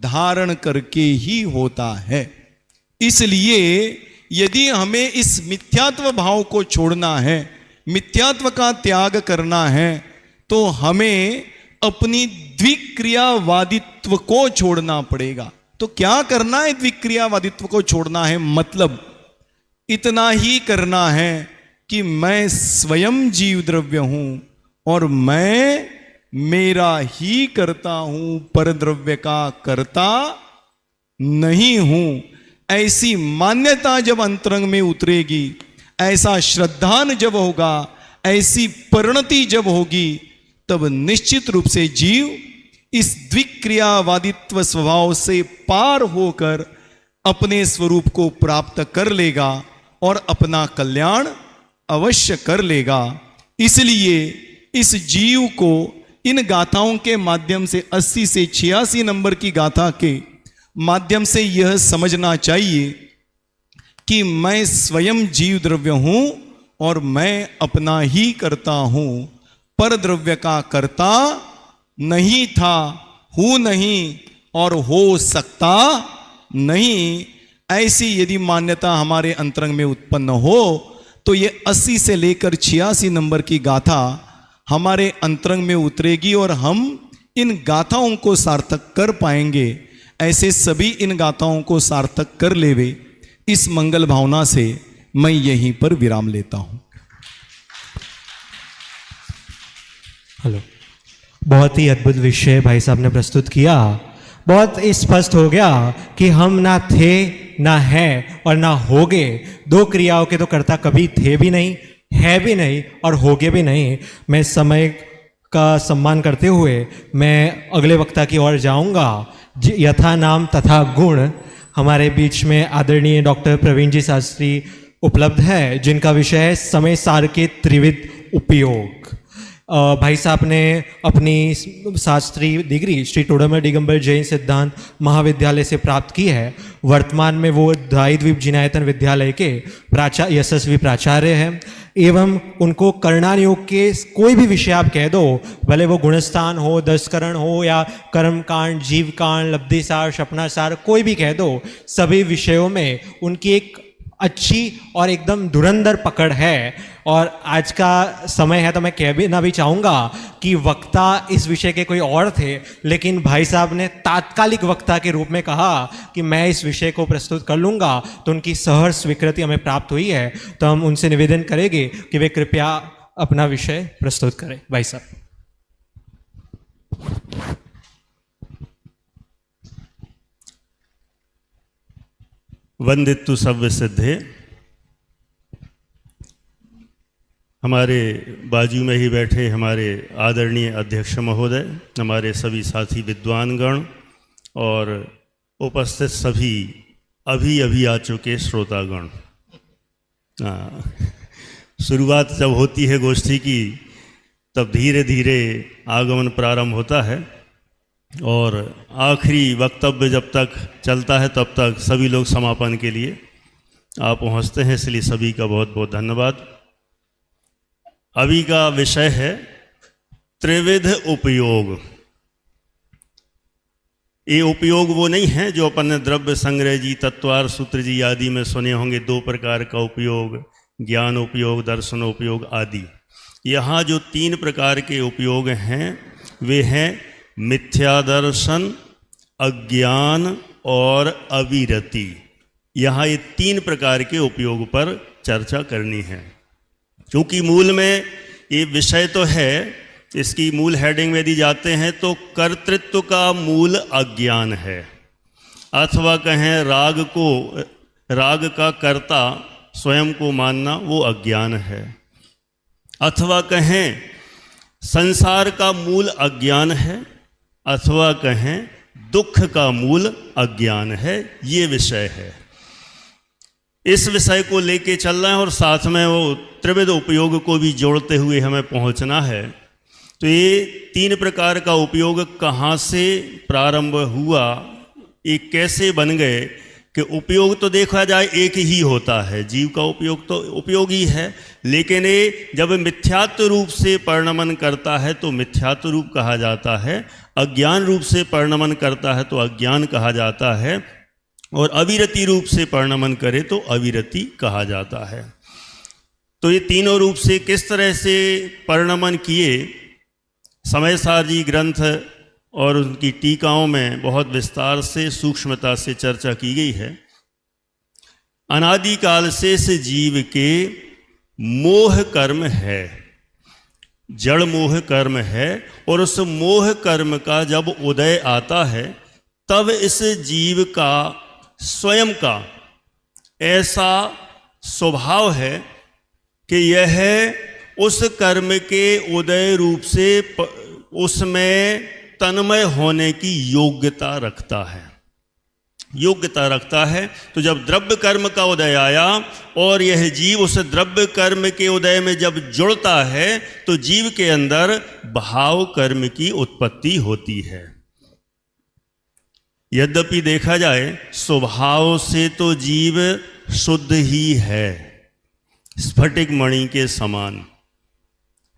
धारण करके ही होता है। इसलिए यदि हमें इस मिथ्यात्व भाव को छोड़ना है, मिथ्यात्व का त्याग करना है, तो हमें अपनी द्विक्रियावादित्व को छोड़ना पड़ेगा। तो क्या करना है? द्विक्रियावादित्व को छोड़ना है, मतलब इतना ही करना है कि मैं स्वयं जीव द्रव्य हूं और मैं मेरा ही करता हूं, पर द्रव्य का कर्ता नहीं हूं। ऐसी मान्यता जब अंतरंग में उतरेगी, ऐसा श्रद्धान जब होगा, ऐसी परिणति जब होगी, तब निश्चित रूप से जीव इस द्विक्रियावादित्व स्वभाव से पार होकर अपने स्वरूप को प्राप्त कर लेगा और अपना कल्याण अवश्य कर लेगा। इसलिए इस जीव को इन गाथाओं के माध्यम से 80 से 86 नंबर की गाथा के माध्यम से यह समझना चाहिए कि मैं स्वयं जीव द्रव्य हूं और मैं अपना ही करता हूं, पर द्रव्य का कर्ता नहीं था, हूं नहीं और हो सकता नहीं। ऐसी यदि मान्यता हमारे अंतरंग में उत्पन्न हो तो ये 80 से लेकर 86 नंबर की गाथा हमारे अंतरंग में उतरेगी और हम इन गाथाओं को सार्थक कर पाएंगे। ऐसे सभी इन गाथाओं को सार्थक कर लेवे, इस मंगल भावना से मैं यहीं पर विराम लेता हूं। हेलो, बहुत ही अद्भुत विषय भाई साहब ने प्रस्तुत किया। बहुत स्पष्ट हो गया कि हम ना थे, ना है और ना होगे। 2 क्रियाओं के तो कर्ता कभी थे भी नहीं, है भी नहीं और होगे भी नहीं। मैं समय का सम्मान करते हुए मैं अगले वक्ता की ओर जाऊंगा। यथा नाम तथा गुण, हमारे बीच में आदरणीय डॉक्टर प्रवीण जी शास्त्री उपलब्ध है, जिनका विषय है समय सार के त्रिविध उपयोग। भाई साहब ने अपनी शास्त्री डिग्री श्री टोडरमल दिगंबर जैन सिद्धांत महाविद्यालय से प्राप्त की है। वर्तमान में वो दायद्वीप जिनायतन विद्यालय के यशस्वी प्राचार्य हैं एवं उनको कर्णान योग के कोई भी विषय आप कह दो, भले वो गुणस्थान हो, दशकरण हो या कर्मकांड, जीवकांड, लब्धिसार, सपनासार, कोई भी कह दो, सभी विषयों में उनकी एक अच्छी और एकदम धुरंधर पकड़ है। और आज का समय है तो मैं कह भी ना भी चाहूँगा कि वक्ता इस विषय के कोई और थे, लेकिन भाई साहब ने तात्कालिक वक्ता के रूप में कहा कि मैं इस विषय को प्रस्तुत कर लूँगा, तो उनकी सहर्ष स्वीकृति हमें प्राप्त हुई है। तो हम उनसे निवेदन करेंगे कि वे कृपया अपना विषय प्रस्तुत करें। भाई साहब। वंदितु सव्य सिद्धे। हमारे बाजू में ही बैठे हमारे आदरणीय अध्यक्ष महोदय, हमारे सभी साथी विद्वानगण और उपस्थित सभी अभी अभी आ चुके श्रोतागण। शुरुआत जब होती है गोष्ठी की तब धीरे धीरे आगमन प्रारंभ होता है और आखिरी वक्तव्य जब तक चलता है तब तक सभी लोग समापन के लिए आ पहुँचते हैं, इसलिए सभी का बहुत बहुत धन्यवाद। अभी का विषय है त्रिविध उपयोग। ये उपयोग वो नहीं है जो अपन ने द्रव्य संग्रह जी, तत्वार सूत्र जी आदि में सुने होंगे, 2 प्रकार का उपयोग, ज्ञान उपयोग, दर्शन उपयोग आदि। यहाँ जो 3 प्रकार के उपयोग हैं वे हैं मिथ्या दर्शन, अज्ञान और अविरति। यहाँ ये 3 प्रकार के उपयोग पर चर्चा करनी है। क्योंकि मूल में ये विषय तो है, इसकी मूल हेडिंग में यदि जाते हैं तो कर्तृत्व का मूल अज्ञान है, अथवा कहें राग का कर्ता स्वयं को मानना वो अज्ञान है, अथवा कहें संसार का मूल अज्ञान है, अथवा कहें दुख का मूल अज्ञान है। ये विषय है, इस विषय को लेके चल रहे हैं और साथ में वो त्रिविध उपयोग को भी जोड़ते हुए हमें पहुंचना है। तो ये 3 प्रकार का उपयोग कहाँ से प्रारंभ हुआ, ये कैसे बन गए कि उपयोग तो देखा जाए एक ही होता है, जीव का उपयोग तो उपयोग ही है, लेकिन ये जब मिथ्यात्व रूप से परिणमन करता है तो मिथ्यात्व रूप कहा जाता है, अज्ञान रूप से परिणमन करता है तो अज्ञान कहा जाता है, और अविरति रूप से परिणमन करे तो अविरति कहा जाता है। तो ये तीनों रूप से किस तरह से परिणमन किए, समयसार जी ग्रंथ और उनकी टीकाओं में बहुत विस्तार से सूक्ष्मता से चर्चा की गई है। अनादिकाल से इस जीव के मोह कर्म है, जड़ मोह कर्म है, और उस मोह कर्म का जब उदय आता है तब इस जीव का स्वयं का ऐसा स्वभाव है कि यह उस कर्म के उदय रूप से उसमें तन्मय होने की योग्यता रखता है। तो जब द्रव्य कर्म का उदय आया और यह जीव उस द्रव्य कर्म के उदय में जब जुड़ता है तो जीव के अंदर भाव कर्म की उत्पत्ति होती है। यद्यपि देखा जाए स्वभाव से तो जीव शुद्ध ही है, स्फटिक मणि के समान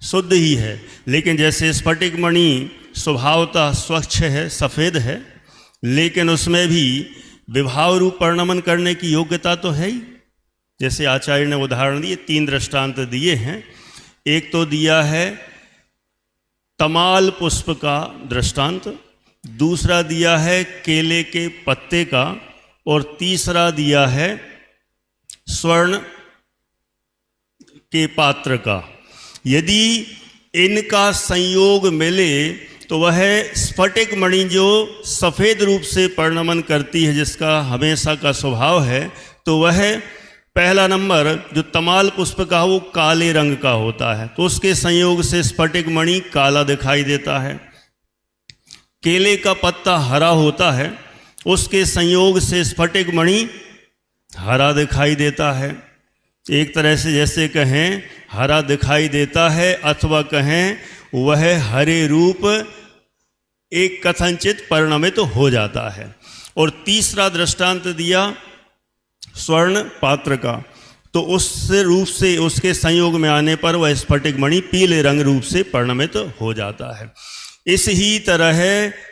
शुद्ध ही है, लेकिन जैसे स्फटिक मणि स्वभावतः स्वच्छ है, सफ़ेद है, लेकिन उसमें भी विभाव रूप परिणमन करने की योग्यता तो है ही। जैसे आचार्य ने उदाहरण दिए, 3 दृष्टांत दिए हैं। एक तो दिया है तमाल पुष्प का दृष्टांत, दूसरा दिया है केले के पत्ते का, और तीसरा दिया है स्वर्ण के पात्र का। यदि इनका संयोग मिले तो वह स्फटिक मणि जो सफ़ेद रूप से परिणमन करती है, जिसका हमेशा का स्वभाव है, तो वह पहला नंबर जो तमाल पुष्प का वो काले रंग का होता है, तो उसके संयोग से स्फटिक मणि काला दिखाई देता है। केले का पत्ता हरा होता है, उसके संयोग से स्फटिक मणि हरा दिखाई देता है। एक तरह से जैसे कहें हरा दिखाई देता है, अथवा कहें वह हरे रूप एक कथनचित परिणमित हो जाता है। और तीसरा दृष्टांत दिया स्वर्ण पात्र का, तो उस रूप से उसके संयोग में आने पर वह स्फटिक मणि पीले रंग रूप से परिणमित हो जाता है। इस ही तरह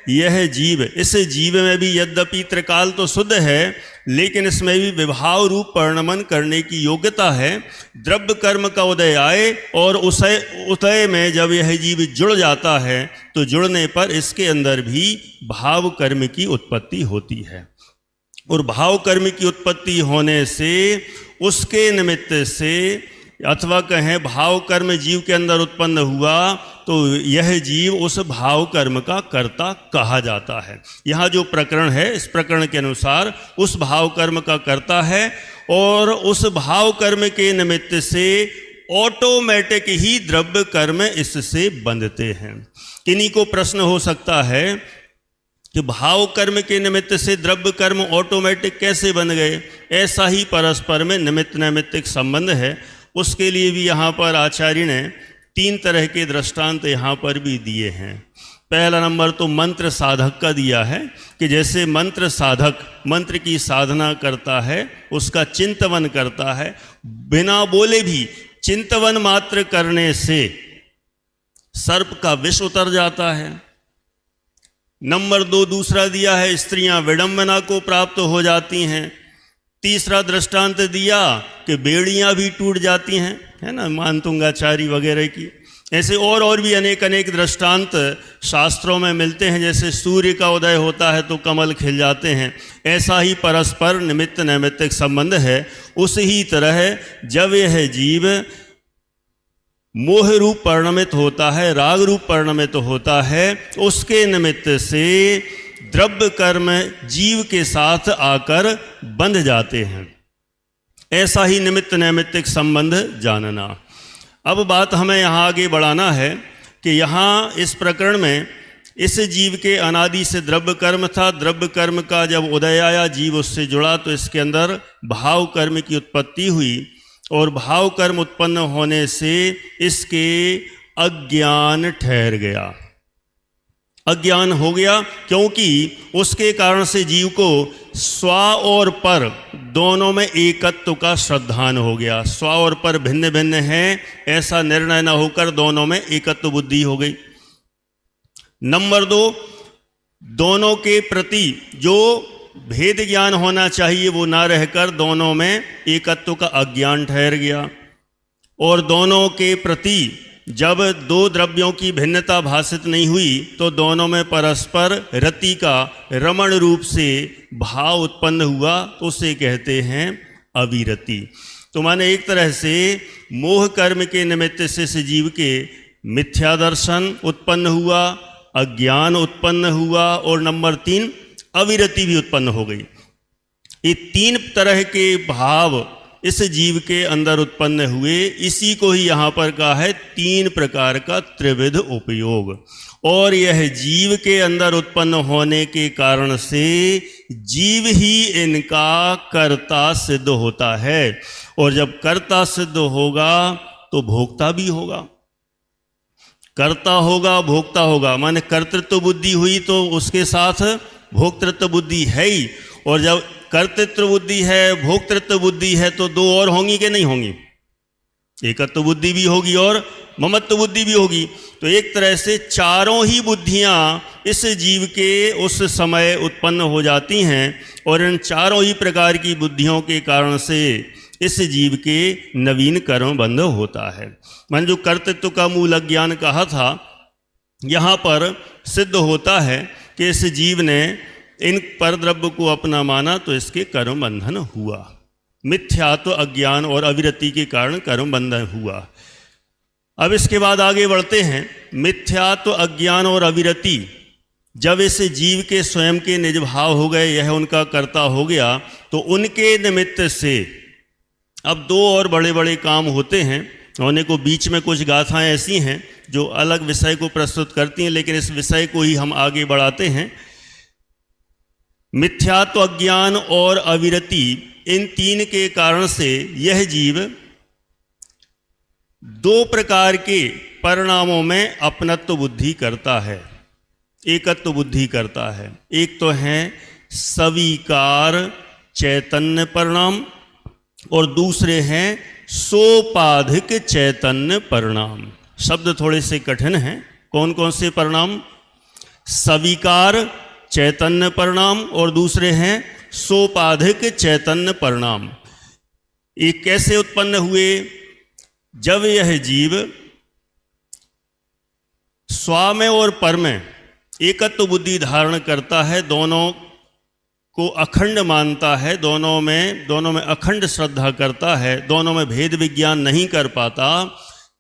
यह जीव, इस जीव में भी यद्यपि त्रिकाल तो शुद्ध है, लेकिन इसमें भी विभाव रूप परिणमन करने की योग्यता है। द्रव्य कर्म का उदय आए और उदय में जब यह जीव जुड़ जाता है तो जुड़ने पर इसके अंदर भी भाव कर्म की उत्पत्ति होती है। और भाव कर्म की उत्पत्ति होने से उसके निमित्त से, अथवा कहें भाव कर्म जीव के अंदर उत्पन्न हुआ तो यह जीव उस भाव कर्म का कर्ता कहा जाता है। यहाँ जो प्रकरण है, इस प्रकरण के अनुसार उस भाव कर्म का कर्ता है और उस भाव कर्म के निमित्त से ऑटोमेटिक ही द्रव्य कर्म इससे बंधते हैं। किन्हीं को प्रश्न हो सकता है कि भाव कर्म के निमित्त से द्रव्य कर्म ऑटोमेटिक कैसे बन गए? ऐसा ही परस्पर में निमित्त नैमित्तिक संबंध है। उसके लिए भी यहाँ पर आचार्य ने 3 तरह के दृष्टांत यहाँ पर भी दिए हैं। पहला नंबर तो मंत्र साधक का दिया है कि जैसे मंत्र साधक मंत्र की साधना करता है, उसका चिंतवन करता है, बिना बोले भी चिंतवन मात्र करने से सर्प का विष उतर जाता है। नंबर 2 दूसरा दिया है, स्त्रियां विडंबना को प्राप्त हो जाती हैं। तीसरा दृष्टांत दिया कि बेड़ियां भी टूट जाती हैं, है ना, मानतुंगाचारी वगैरह की। ऐसे और भी अनेक दृष्टांत शास्त्रों में मिलते हैं। जैसे सूर्य का उदय होता है तो कमल खिल जाते हैं, ऐसा ही परस्पर निमित्त नैमित्तिक संबंध है। उसी ही तरह जब यह जीव मोह रूप परिणमित होता है, राग रूप परिणमित होता है, उसके निमित्त से द्रव्य कर्म जीव के साथ आकर बंध जाते हैं। ऐसा ही निमित्त नैमित्तिक संबंध जानना। अब बात हमें यहाँ आगे बढ़ाना है कि यहाँ इस प्रकरण में इस जीव के अनादि से द्रव्य कर्म था। द्रव्य कर्म का जब उदय आया, जीव उससे जुड़ा, तो इसके अंदर भाव कर्म की उत्पत्ति हुई और भाव कर्म उत्पन्न होने से इसके अज्ञान ठहर गया, अज्ञान हो गया, क्योंकि उसके कारण से जीव को स्व और पर दोनों में एकत्व का श्रद्धान हो गया। स्व और पर भिन्न भिन्न हैं ऐसा निर्णय न होकर दोनों में एकत्व बुद्धि हो गई। नंबर 2, दोनों के प्रति जो भेद ज्ञान होना चाहिए वो ना रहकर दोनों में एकत्व का अज्ञान ठहर गया। और दोनों के प्रति जब 2 द्रव्यों की भिन्नता भाषित नहीं हुई तो दोनों में परस्पर रति का रमण रूप से भाव उत्पन्न हुआ, तो उसे कहते हैं अविरति। तो माने एक तरह से मोह कर्म के निमित्त से इस जीव के मिथ्या दर्शन उत्पन्न हुआ, अज्ञान उत्पन्न हुआ और नंबर 3 अविरति भी उत्पन्न हो गई। ये 3 तरह के भाव इस जीव के अंदर उत्पन्न हुए। इसी को ही यहाँ पर कहा है 3 प्रकार का त्रिविध उपयोग। और यह जीव के अंदर उत्पन्न होने के कारण से जीव ही इनका कर्ता सिद्ध होता है। और जब कर्ता सिद्ध होगा तो भोक्ता भी होगा। कर्ता होगा, भोक्ता होगा, माने कर्तृत्व बुद्धि हुई तो उसके साथ भोक्तृत्व बुद्धि है ही। और जब कर्तृत्व बुद्धि है, भोक्तृत्व बुद्धि है, तो 2 और होंगी कि नहीं होंगी? एकत्व बुद्धि भी होगी और ममत्व बुद्धि भी होगी। तो एक तरह से चारों ही बुद्धियां इस जीव के उस समय उत्पन्न हो जाती हैं। और इन चारों ही प्रकार की बुद्धियों के कारण से इस जीव के नवीन कर्म बंध होता है। मान जो कर्तृत्व का मूल अज्ञान कहा था, यहाँ पर सिद्ध होता है कि इस जीव ने इन परद्रव्य को अपना माना तो इसके कर्म बंधन हुआ। मिथ्यात्व, अज्ञान और अविरति के कारण कर्म बंधन हुआ। अब इसके बाद आगे बढ़ते हैं। मिथ्यात्व, अज्ञान और अविरति जब इस जीव के स्वयं के निज भाव हो गए, यह उनका कर्ता हो गया, तो उनके निमित्त से अब 2 और बड़े बड़े काम होते हैं। होने को बीच में कुछ गाथाएं ऐसी हैं जो अलग विषय को प्रस्तुत करती हैं, लेकिन इस विषय को ही हम आगे बढ़ाते हैं। मिथ्यात्व, अज्ञान और अविरति इन तीन के कारण से यह जीव दो प्रकार के परिणामों में अपनत्व बुद्धि करता है, एकत्व बुद्धि करता है। एक तो है स्वीकार चैतन्य परिणाम और दूसरे हैं सोपाधिक चैतन्य परिणाम। शब्द थोड़े से कठिन हैं। कौन कौन से परिणाम? स्वीकार चैतन्य परिणाम और दूसरे हैं सोपाधिक चैतन्य परिणाम। ये कैसे उत्पन्न हुए? जब यह जीव स्वा में और पर में एकत्व बुद्धि धारण करता है, दोनों को अखंड मानता है, दोनों में अखंड श्रद्धा करता है, दोनों में भेद विज्ञान नहीं कर पाता,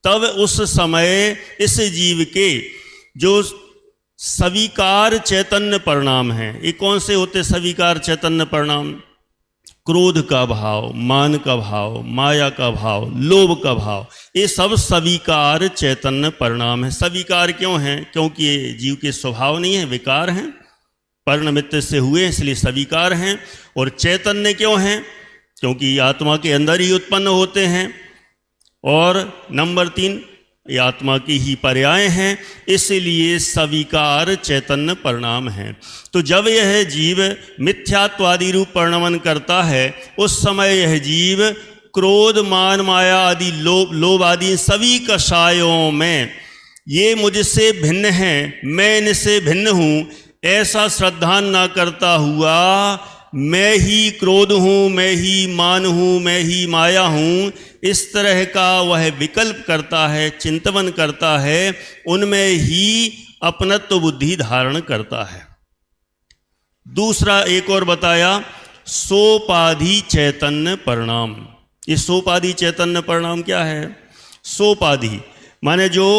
तब उस समय इस जीव के जो स्वीकार चैतन्य परिणाम हैं, ये कौन से होते स्वीकार चैतन्य परिणाम? क्रोध का भाव, मान का भाव, माया का भाव, लोभ का भाव, ये सब स्वीकार चैतन्य परिणाम है। स्वीकार क्यों हैं? क्योंकि ये जीव के स्वभाव नहीं है, विकार हैं, परिणमित से हुए इसलिए स्वीकार हैं। और चैतन्य क्यों हैं? क्योंकि आत्मा के अंदर ही उत्पन्न होते हैं। और नंबर 3, ये आत्मा की ही पर्याय हैं, इसलिए स्वीकार चैतन्य परिणाम है। तो जब यह जीव मिथ्यात्वादि रूप परिणमन करता है, उस समय यह जीव क्रोध, मान, माया आदि, लोभ आदि सभी कषायों में ये मुझसे भिन्न हैं, मैं इनसे भिन्न हूँ, ऐसा श्रद्धा न करता हुआ मैं ही क्रोध हूँ, मैं ही मान हूँ, मैं ही माया हूँ, इस तरह का वह विकल्प करता है, चिंतन करता है, उनमें ही अपनत्व बुद्धि धारण करता है। दूसरा एक और बताया, सोपाधि चैतन्य परिणाम। ये सोपाधि चैतन्य परिणाम क्या है? सोपाधि माने जो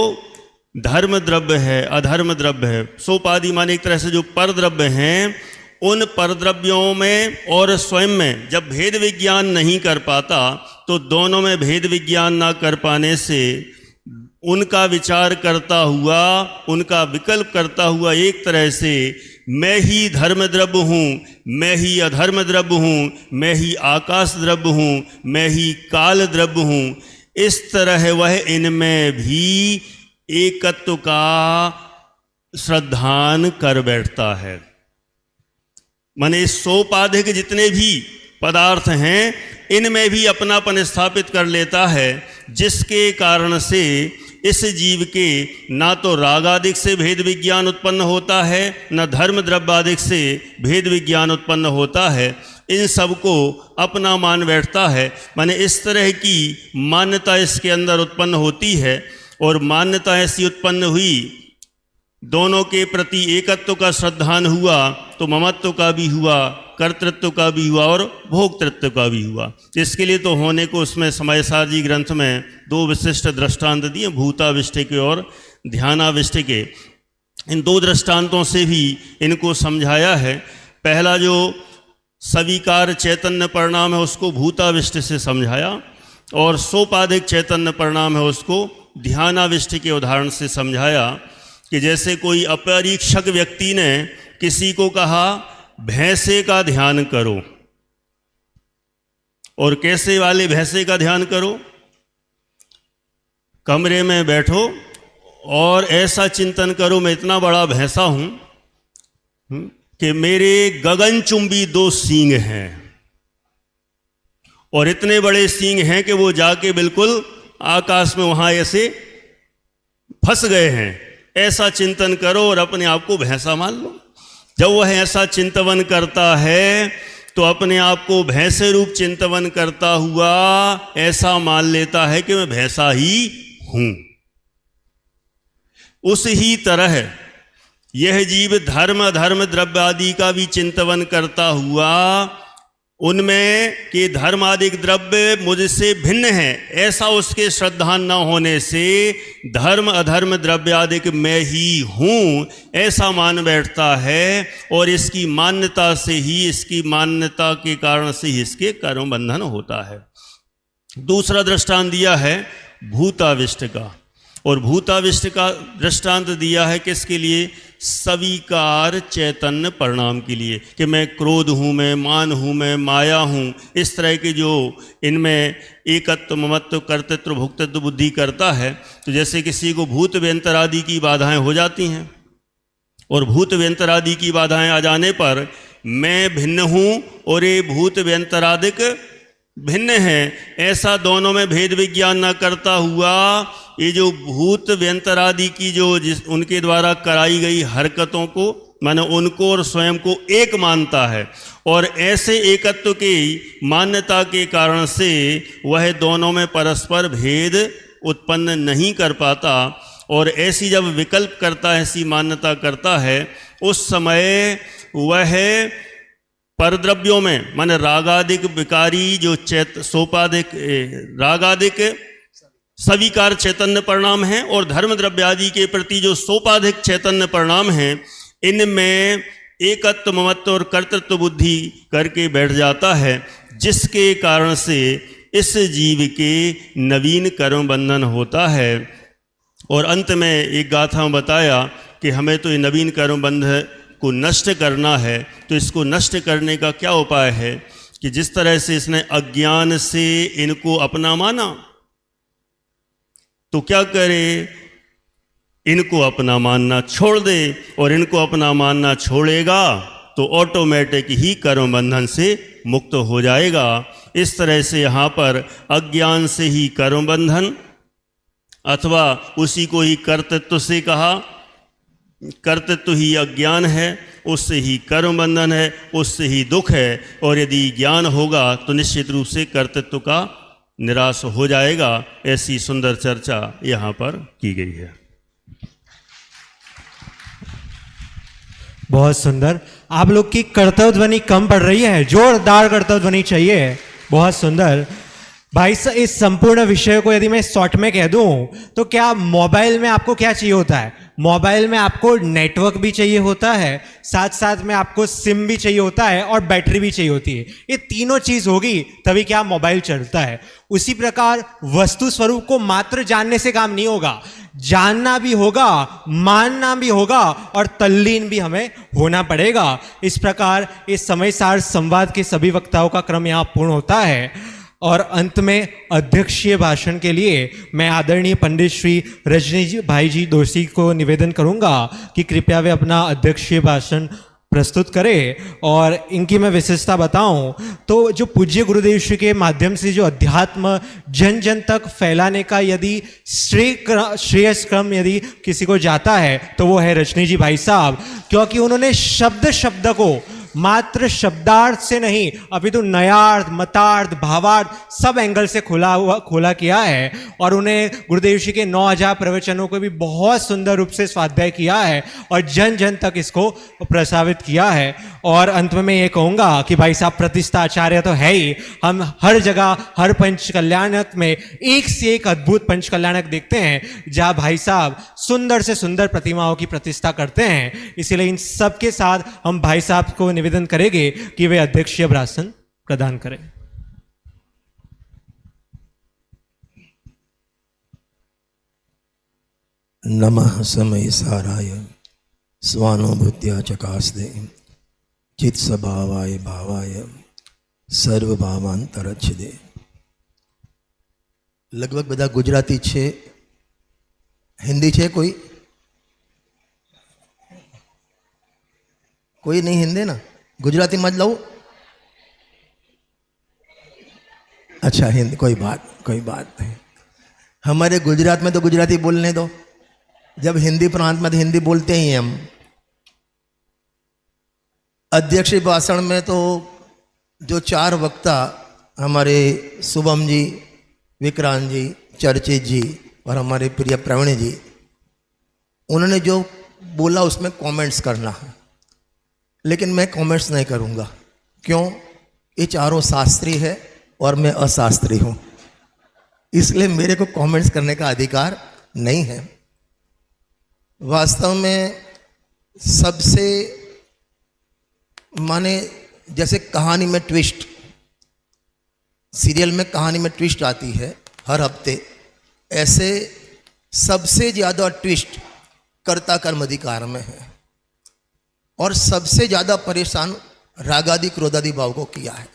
धर्म द्रव्य है, अधर्म द्रव्य है। सोपाधि माने एक तरह से जो पर द्रव्य हैं, उन परद्रव्यों में और स्वयं में जब भेद विज्ञान नहीं कर पाता, तो दोनों में भेद विज्ञान ना कर पाने से उनका विचार करता हुआ, उनका विकल्प करता हुआ, एक तरह से मैं ही धर्म द्रव्य हूँ, मैं ही अधर्म द्रव्य हूँ, मैं ही आकाश द्रव्य हूँ, मैं ही काल द्रव्य हूँ, इस तरह वह इनमें भी एकत्व का श्रद्धान कर बैठता है। माने सोपाधिक जितने भी पदार्थ हैं, इनमें भी अपनापन स्थापित कर लेता है, जिसके कारण से इस जीव के ना तो रागादिक से भेद विज्ञान उत्पन्न होता है, न धर्म द्रव्यादिक से भेद विज्ञान उत्पन्न होता है। इन सब को अपना मान बैठता है। माने इस तरह की मान्यता इसके अंदर उत्पन्न होती है, और मान्यता ऐसी उत्पन्न हुई, दोनों के प्रति एकत्व का श्रद्धान हुआ, तो ममत्व का भी हुआ, कर्तृत्व का भी हुआ और भोक्तृत्व का भी हुआ। इसके लिए तो होने को उसमें समयसार जी ग्रंथ में 2 विशिष्ट दृष्टांत दिए, भूताविष्ट के और ध्यानाविष्ट के। इन 2 दृष्टांतों से भी इनको समझाया है। पहला जो स्वीकार चैतन्य परिणाम है उसको भूताविष्ट से समझाया, और सोपाधिक चैतन्य परिणाम है उसको ध्यानाविष्ट के उदाहरण से समझाया। कि जैसे कोई अपरीक्षक व्यक्ति ने किसी को कहा भैंसे का ध्यान करो, और कैसे वाले भैंसे का ध्यान करो? कमरे में बैठो और ऐसा चिंतन करो, मैं इतना बड़ा भैंसा हूं कि मेरे गगनचुंबी 2 सींग हैं, और इतने बड़े सींग हैं कि वो जाके बिल्कुल आकाश में वहां ऐसे फंस गए हैं। ऐसा चिंतन करो और अपने आप को भैंसा मान लो। जब वह ऐसा चिंतन करता है तो अपने आप को भैंसे रूप चिंतन करता हुआ ऐसा मान लेता है कि मैं भैंसा ही हूं। उस ही तरह यह जीव धर्म अधर्म द्रव्य आदि का भी चिंतन करता हुआ उनमें कि धर्म आदि द्रव्य मुझसे भिन्न है, ऐसा उसके श्रद्धा न होने से धर्म अधर्म द्रव्य आदि मैं ही हूँ ऐसा मान बैठता है, और इसकी मान्यता से ही, इसकी मान्यता के कारण से ही इसके कर्म बंधन होता है। दूसरा दृष्टांत दिया है भूताविष्ट का, और भूताविष्ट का दृष्टांत दिया है किसके लिए? स्वीकार चैतन्य परिणाम के लिए कि मैं क्रोध हूँ, मैं मान हूँ, मैं माया हूँ, इस तरह के जो इनमें एकत्व ममत्व कर्तृत्व भोक्तृत्व बुद्धि करता है, तो जैसे किसी को भूत व्यंतर आदि की बाधाएं हो जाती हैं, और भूत व्यंतर आदि की बाधाएं आ जाने पर मैं भिन्न हूँ और ये भूत व्यंतरादिक भिन्न है, ऐसा दोनों में भेद विज्ञान न करता हुआ ये जो भूत व्यंतरादि की जो उनके द्वारा कराई गई हरकतों को, माने उनको और स्वयं को एक मानता है, और ऐसे एकत्व की मान्यता के कारण से वह दोनों में परस्पर भेद उत्पन्न नहीं कर पाता, और ऐसी जब विकल्प करता है, ऐसी मान्यता करता है, उस समय वह परद्रव्यों में माने रागादिक विकारी जो सोपादिक रागादिक स्वीकार चैतन्य परिणाम है, और धर्म द्रव्य आदि के प्रति जो सोपाधिक चैतन्य परिणाम है, इनमें एकत्व ममत्व और कर्तृत्व बुद्धि करके बैठ जाता है, जिसके कारण से इस जीव के नवीन कर्म बंधन होता है। और अंत में एक गाथा में बताया कि हमें तो ये नवीन कर्म बंध को नष्ट करना है, तो इसको नष्ट करने का क्या उपाय है कि जिस तरह से इसने अज्ञान से इनको अपना माना, तो क्या करे, इनको अपना मानना छोड़ दे, और इनको अपना मानना छोड़ेगा तो ऑटोमेटिक ही कर्म बंधन से मुक्त हो जाएगा। इस तरह से यहाँ पर अज्ञान से ही कर्म बंधन, अथवा उसी को ही कर्तृत्व से कहा, कर्तृत्व ही अज्ञान है, उससे ही कर्म बंधन है, उससे ही दुख है, और यदि ज्ञान होगा तो निश्चित रूप से कर्तृत्व का निराश हो जाएगा। ऐसी सुंदर चर्चा यहाँ पर की गई है। बहुत सुंदर। आप लोग की कर्तव्य ध्वनि कम पड़ रही है, जोरदार कर्तव्य ध्वनि चाहिए। बहुत सुंदर भाई साहब। इस संपूर्ण विषय को यदि मैं शॉर्ट में कह दूं तो क्या मोबाइल में आपको क्या चाहिए होता है? मोबाइल में आपको नेटवर्क भी चाहिए होता है, साथ साथ में आपको सिम भी चाहिए होता है, और बैटरी भी चाहिए होती है। ये तीनों चीज होगी तभी क्या मोबाइल चलता है। उसी प्रकार वस्तु स्वरूप को मात्र जानने से काम नहीं होगा, जानना भी होगा, मानना भी होगा, और तल्लीन भी हमें होना पड़ेगा। इस प्रकार इस समय सार संवाद के सभी वक्ताओं का क्रम यहाँ पूर्ण होता है, और अंत में अध्यक्षीय भाषण के लिए मैं आदरणीय पंडित श्री रजनी जी भाई जी दोषी को निवेदन करूंगा कि कृपया वे अपना अध्यक्षीय भाषण प्रस्तुत करें। और इनकी मैं विशेषता बताऊं तो जो पूज्य गुरुदेव श्री के माध्यम से जो अध्यात्म जन जन तक फैलाने का यदि श्रेयस क्रम यदि किसी को जाता है तो वो है रजनी जी भाई साहब, क्योंकि उन्होंने शब्द शब्द को मात्र शब्दार्थ से नहीं अपितु नयार्थ, मतार्थ, भावार्थ सब एंगल से खोला किया है, और उन्हें गुरुदेव जी के 9000 प्रवचनों को भी बहुत सुंदर रूप से स्वाध्याय किया है और जन जन तक इसको प्रसारित किया है। और अंत में मैं ये कहूँगा कि भाई साहब प्रतिष्ठा आचार्य तो है ही, हम हर जगह हर पंच कल्याणक में एक से एक अद्भुत पंच कल्याणक देखते हैं जहाँ भाई साहब सुंदर से सुंदर प्रतिमाओं की प्रतिष्ठा करते हैं। इसीलिए इन सब के साथ हम भाई साहब को निवेदन करेंगे कि वे अध्यक्षीय भाषण प्रदान करें। नमः समय साराय स्वानुभूत्या चकास्ते चित स्वभावाय भावाय सर्वभावांतरच्छिदे। लगभग બધા ગુજરાતી છે, हिंदी છે कोई नहीं हिंदी ना, गुजराती मत लो। अच्छा हिंदी, कोई बात नहीं। हमारे गुजरात में तो गुजराती बोलने दो, जब हिंदी प्रांत में तो हिंदी बोलते ही हम। अध्यक्ष भाषण में तो जो 4 वक्ता हमारे शुभम जी, विक्रांत जी, चर्चित जी और हमारे प्रिय प्रवीण जी, उन्होंने जो बोला उसमें कमेंट्स करना है, लेकिन मैं कमेंट्स नहीं करूंगा। क्यों? ये चारों शास्त्री है और मैं अशास्त्री हूं, इसलिए मेरे को कमेंट्स करने का अधिकार नहीं है। वास्तव में सबसे माने जैसे कहानी में ट्विस्ट, सीरियल में कहानी में ट्विस्ट आती है हर हफ्ते, ऐसे सबसे ज़्यादा ट्विस्ट कर्ता कर्म अधिकार में है। और सबसे ज्यादा परेशान रागादि क्रोधादि भाव को किया है।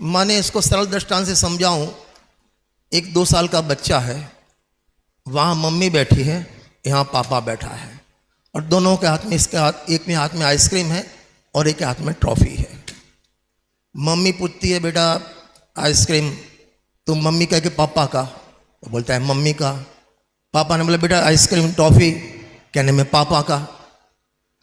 मैंने इसको सरल दृष्टांत से समझाऊं, एक 2 साल का बच्चा है, वहां मम्मी बैठी है, यहाँ पापा बैठा है, और दोनों के हाथ में, इसके हाथ, एक में हाथ में आइसक्रीम है और एक के हाथ में ट्रॉफी है। मम्मी पूछती है, बेटा आइसक्रीम तुम मम्मी कह के पापा का? तो बोलता है मम्मी का। पापा ने बोला बेटा आइसक्रीम टॉफी, कहने में पापा का।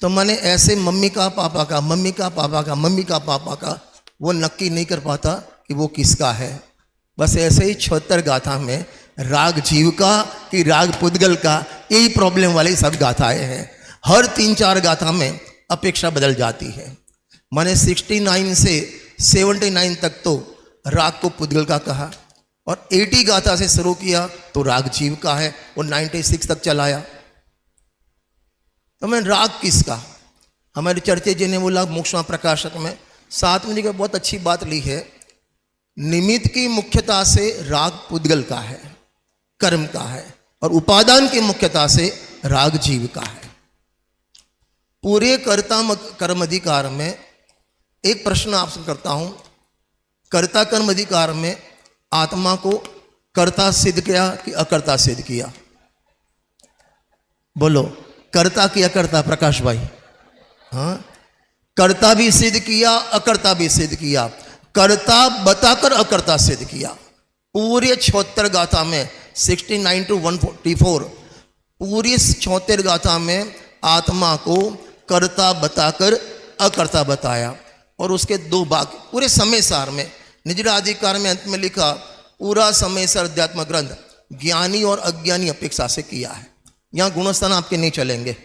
तो मैंने ऐसे मम्मी का पापा का, मम्मी का पापा का, मम्मी का पापा का, वो नक्की नहीं कर पाता कि वो किसका है। बस ऐसे ही 76 गाथा में राग जीव का कि राग पुद्गल का, यही प्रॉब्लम वाली सब गाथाएं हैं। हर 3-4 गाथा में अपेक्षा बदल जाती है। मैंने 69 से 79 तक तो राग को पुद्गल का कहा, और 80 गाथा से शुरू किया तो राग जीव का है, वो 96 तक चलाया। तो मैं राग किसका, हमारे चर्चे जी ने बोला मोक्षमा प्रकाशक में 7वें जगह बहुत अच्छी बात ली है। निमित्त की मुख्यता से राग पुद्गल का है, कर्म का है, और उपादान की मुख्यता से राग जीव का है। पूरे कर्ता कर्म अधिकार में एक प्रश्न आपसे करता हूं, कर्ता कर्म अधिकार में आत्मा को कर्ता सिद्ध किया कि अकर्ता सिद्ध किया? बोलो, कर्ता कि अकर्ता? प्रकाश भाई, हाँ, कर्ता भी सिद्ध किया, अकर्ता भी सिद्ध किया। कर्ता बताकर अकर्ता सिद्ध किया। पूरे 76 गाथा में 69 to 144 पूरी 76 गाथा में आत्मा को कर्ता बताकर अकर्ता बताया, और उसके 2 भाग पूरे समय सार में निजराधिकार में अंत में लिखा, पूरा समय सार अध्यात्म ग्रंथ ज्ञानी और अज्ञानी अपेक्षा से किया है। यहाँ गुणस्थान आपके नहीं चलेंगे,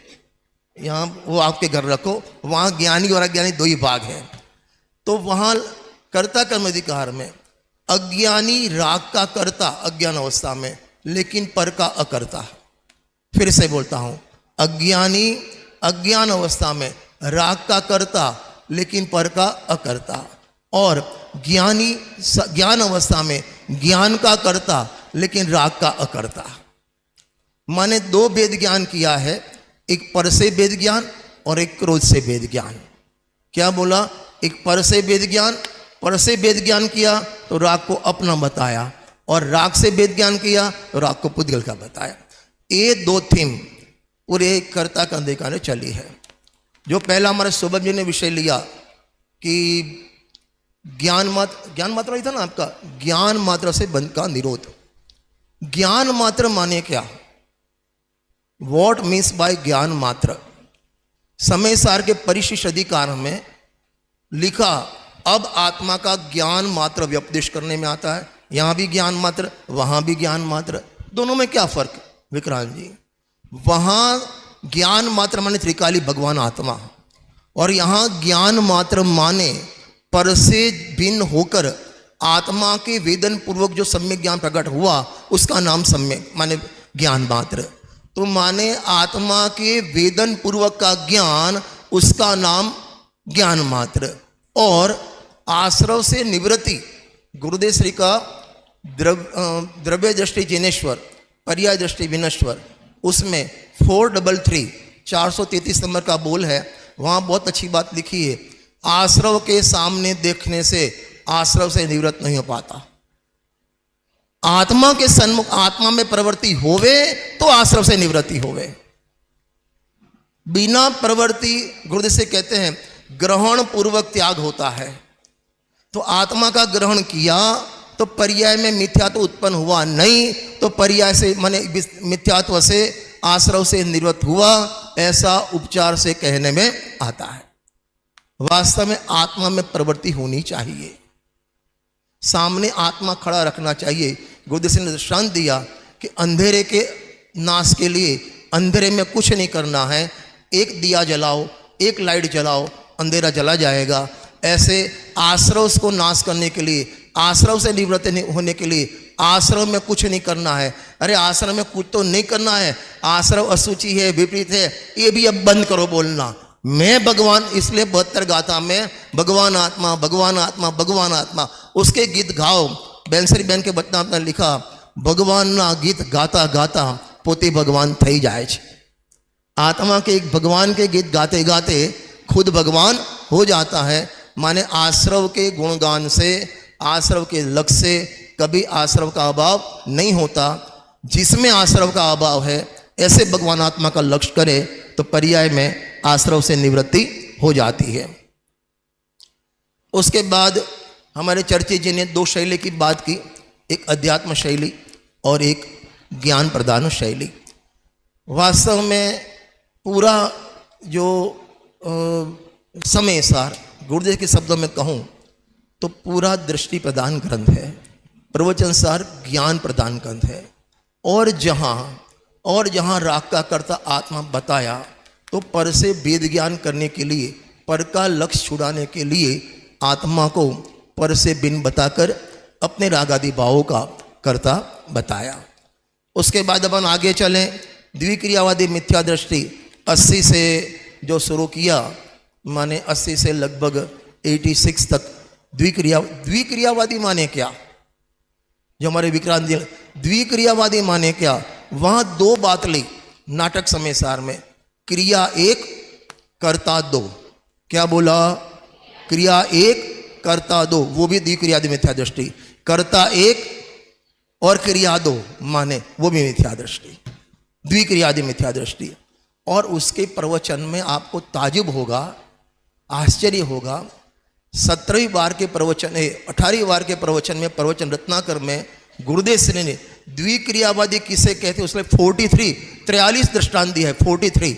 यहाँ वो आपके घर रखो, वहाँ ज्ञानी और अज्ञानी 2 ही भाग हैं। तो वहाँ कर्ता कर्म अधिकार में अज्ञानी राग का कर्ता अज्ञान अवस्था में, लेकिन पर का अकर्ता। फिर से बोलता हूं, अज्ञानी अज्ञान अवस्था में राग का कर्ता लेकिन पर का अकर्ता, और ज्ञानी ज्ञान अवस्था में ज्ञान का कर्ता लेकिन राग का अकर्ता। मैंने 2 वेद ज्ञान किया है, एक पर से वेद ज्ञान और एक क्रोध से वेद ज्ञान। क्या बोला? एक पर से वेद ज्ञान, पर से वेद ज्ञान किया तो राग को अपना बताया, और राग से वेद ज्ञान किया तो राग को पुद्गल का बताया। ये 2 थीम पूरे कर्ता का अधिकार में चली है। जो पहला हमारे शुभम जी ने विषय लिया कि ज्ञान मात्र ही था ना आपका, ज्ञान मात्र से बंध का निरोध। ज्ञान मात्र माने क्या? वॉट मीन्स बाय ज्ञान मात्र? समय सार के परिशिष्ट अधिकार में लिखा, अब आत्मा का ज्ञान मात्र व्यपदेश करने में आता है। यहां भी ज्ञान मात्र, वहां भी ज्ञान मात्र, दोनों में क्या फर्क विक्रांत जी? वहां ज्ञान मात्र माने त्रिकाली भगवान आत्मा, और यहां ज्ञान मात्र माने पर से भिन्न होकर आत्मा के वेदन पूर्वक जो सम्यक ज्ञान प्रकट हुआ उसका नाम सम्यक माने ज्ञान मात्र। तो माने आत्मा के वेदन पूर्वक का ज्ञान, उसका नाम ज्ञान मात्र। और आश्रव से निवृत्ति, गुरुदेव श्री का द्रव्य दृष्टि जिनेश्वर, पर्याय दृष्टि विनश्वर, उसमें 433 नंबर का बोल है। वहाँ बहुत अच्छी बात लिखी है, आश्रव के सामने देखने से आश्रव से निवृत्त नहीं हो पाता। आत्मा के सन्मुख आत्मा में प्रवृत्ति होवे तो आश्रव से निवृत्ति होवे। बिना प्रवृत्ति, गुरुदेव से कहते हैं, ग्रहण पूर्वक त्याग होता है। तो आत्मा का ग्रहण किया तो पर्याय में मिथ्यात्व उत्पन्न हुआ नहीं, तो पर्याय से माने मिथ्यात्व से आश्रव से निवृत्त हुआ, ऐसा उपचार से कहने में आता है। वास्तव में आत्मा में प्रवृत्ति होनी चाहिए, सामने आत्मा खड़ा रखना चाहिए। गुरुदेव ने दृष्टांत दिया कि अंधेरे के नाश के लिए अंधेरे में कुछ नहीं करना है, एक दिया जलाओ, एक लाइट जलाओ, अंधेरा जला जाएगा। ऐसे आश्रव को नाश करने के लिए, आश्रव से निवृत्त होने के लिए आश्रव में कुछ नहीं करना है। अरे आश्रम में कुछ तो नहीं करना है, आश्रव अशुचि है, विपरीत है, ये भी अब बंद करो बोलना। मैं भगवान, इसलिए 72 गाथा में भगवान आत्मा, भगवान आत्मा, भगवान आत्मा, उसके गीत गाओ। बेंसरी बहन के बच्चा आपने लिखा, भगवान ना गीत गाता गाता पोते भगवान थई जाए छे। आत्मा के एक भगवान के गीत गाते गाते खुद भगवान हो जाता है। माने आश्रव के गुणगान से, आश्रव के लक्ष्य से कभी आश्रव का अभाव नहीं होता। जिसमें आश्रव का अभाव है ऐसे भगवान आत्मा का लक्ष्य करे तो पर्याय में आश्रव से निवृत्ति हो जाती है। उसके बाद हमारे चर्चित जी ने दो शैली की बात की, एक अध्यात्म शैली और एक ज्ञान प्रदान शैली। वास्तव में पूरा जो समय सार गुरुदेव के शब्दों में कहूँ तो पूरा दृष्टि प्रदान ग्रंथ है, प्रवचन सार ज्ञान प्रदान ग्रंथ है। और जहाँ राग का कर्ता आत्मा बताया तो पर से वेद ज्ञान करने के लिए, पर का लक्ष्य छुड़ाने के लिए आत्मा को पर से बिन बताकर अपने राग आदि भावों का कर्ता बताया। उसके बाद अपन आगे चलें। द्विक्रियावादी मिथ्या दृष्टि 80 से जो शुरू किया, माने 80 से लगभग 86 तक द्विक्रियावादी माने क्या, जो हमारे विक्रांत जी, द्विक्रियावादी माने क्या, वहां दो बात ली नाटक समय सार में, क्रिया एक कर्ता दो। क्या बोला? क्रिया एक कर्ता दो, वो भी द्विक्रियावादी मिथ्या दृष्टि। कर्ता एक और क्रिया दो माने वो भी मिथ्या दृष्टि, द्विक्रियावादी मिथ्या दृष्टि। और उसके प्रवचन में आपको ताजुब होगा, आश्चर्य होगा। 17वीं बार के प्रवचन, 18वीं बार के प्रवचन में, प्रवचन रत्नाकर में गुरुदेव श्री ने द्विक्रियावादी किसे कहते उसने 43 दृष्टांत दिया है। 43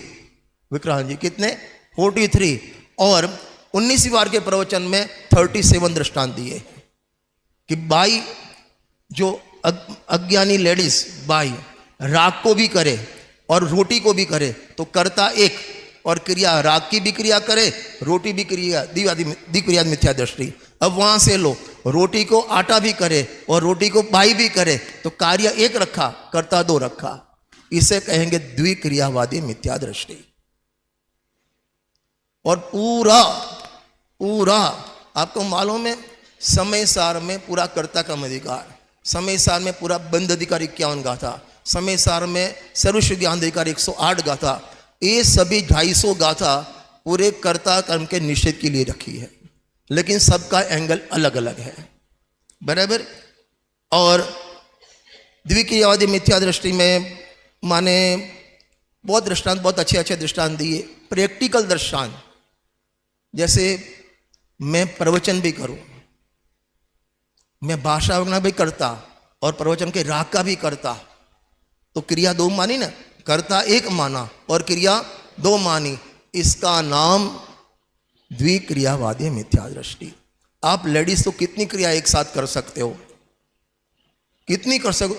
विक्रांत जी कितने? 43। और 19वीं बार के प्रवचन में 37 दृष्टांत दिए कि बाई जो अज्ञानी लेडीज बाई राग को भी करे और रोटी को भी करे तो कर्ता एक, और क्रिया राग की भी क्रिया करे, रोटी भी क्रिया, द्विक्रियावादी मिथ्या दृष्टि। अब वहां से लो, रोटी को आटा भी करे और रोटी को बाई भी करे तो कार्य एक रखा, कर्ता दो रखा। इसे कहेंगे द्विक्रियावादी मिथ्या दृष्टि। और पूरा आपको मालूम है, समय सार में पूरा कर्ता का अधिकार, समय सार में पूरा बंद अधिकार 51 गाथा, समय सार में सर्वश्री ज्ञान अधिकार 108 गाथा। ये सभी 250 गाथा पूरे कर्ता कर्म के निषेध के लिए रखी है, लेकिन सबका एंगल अलग अलग है, बराबर। और द्विक्रियावादी मिथ्या दृष्टि में माने बहुत दृष्टांत, बहुत अच्छे दृष्टांत दिए, प्रैक्टिकल दृष्टांत। जैसे मैं प्रवचन भी करूं, मैं भाषा वगैरह भी करता और प्रवचन के राग का भी करता, तो क्रिया दो मानी ना, कर्ता एक माना और क्रिया दो मानी, इसका नाम द्विक्रियावादी मिथ्या दृष्टि। आप लेडीज तो कितनी क्रिया एक साथ कर सकते हो, कितनी कर सको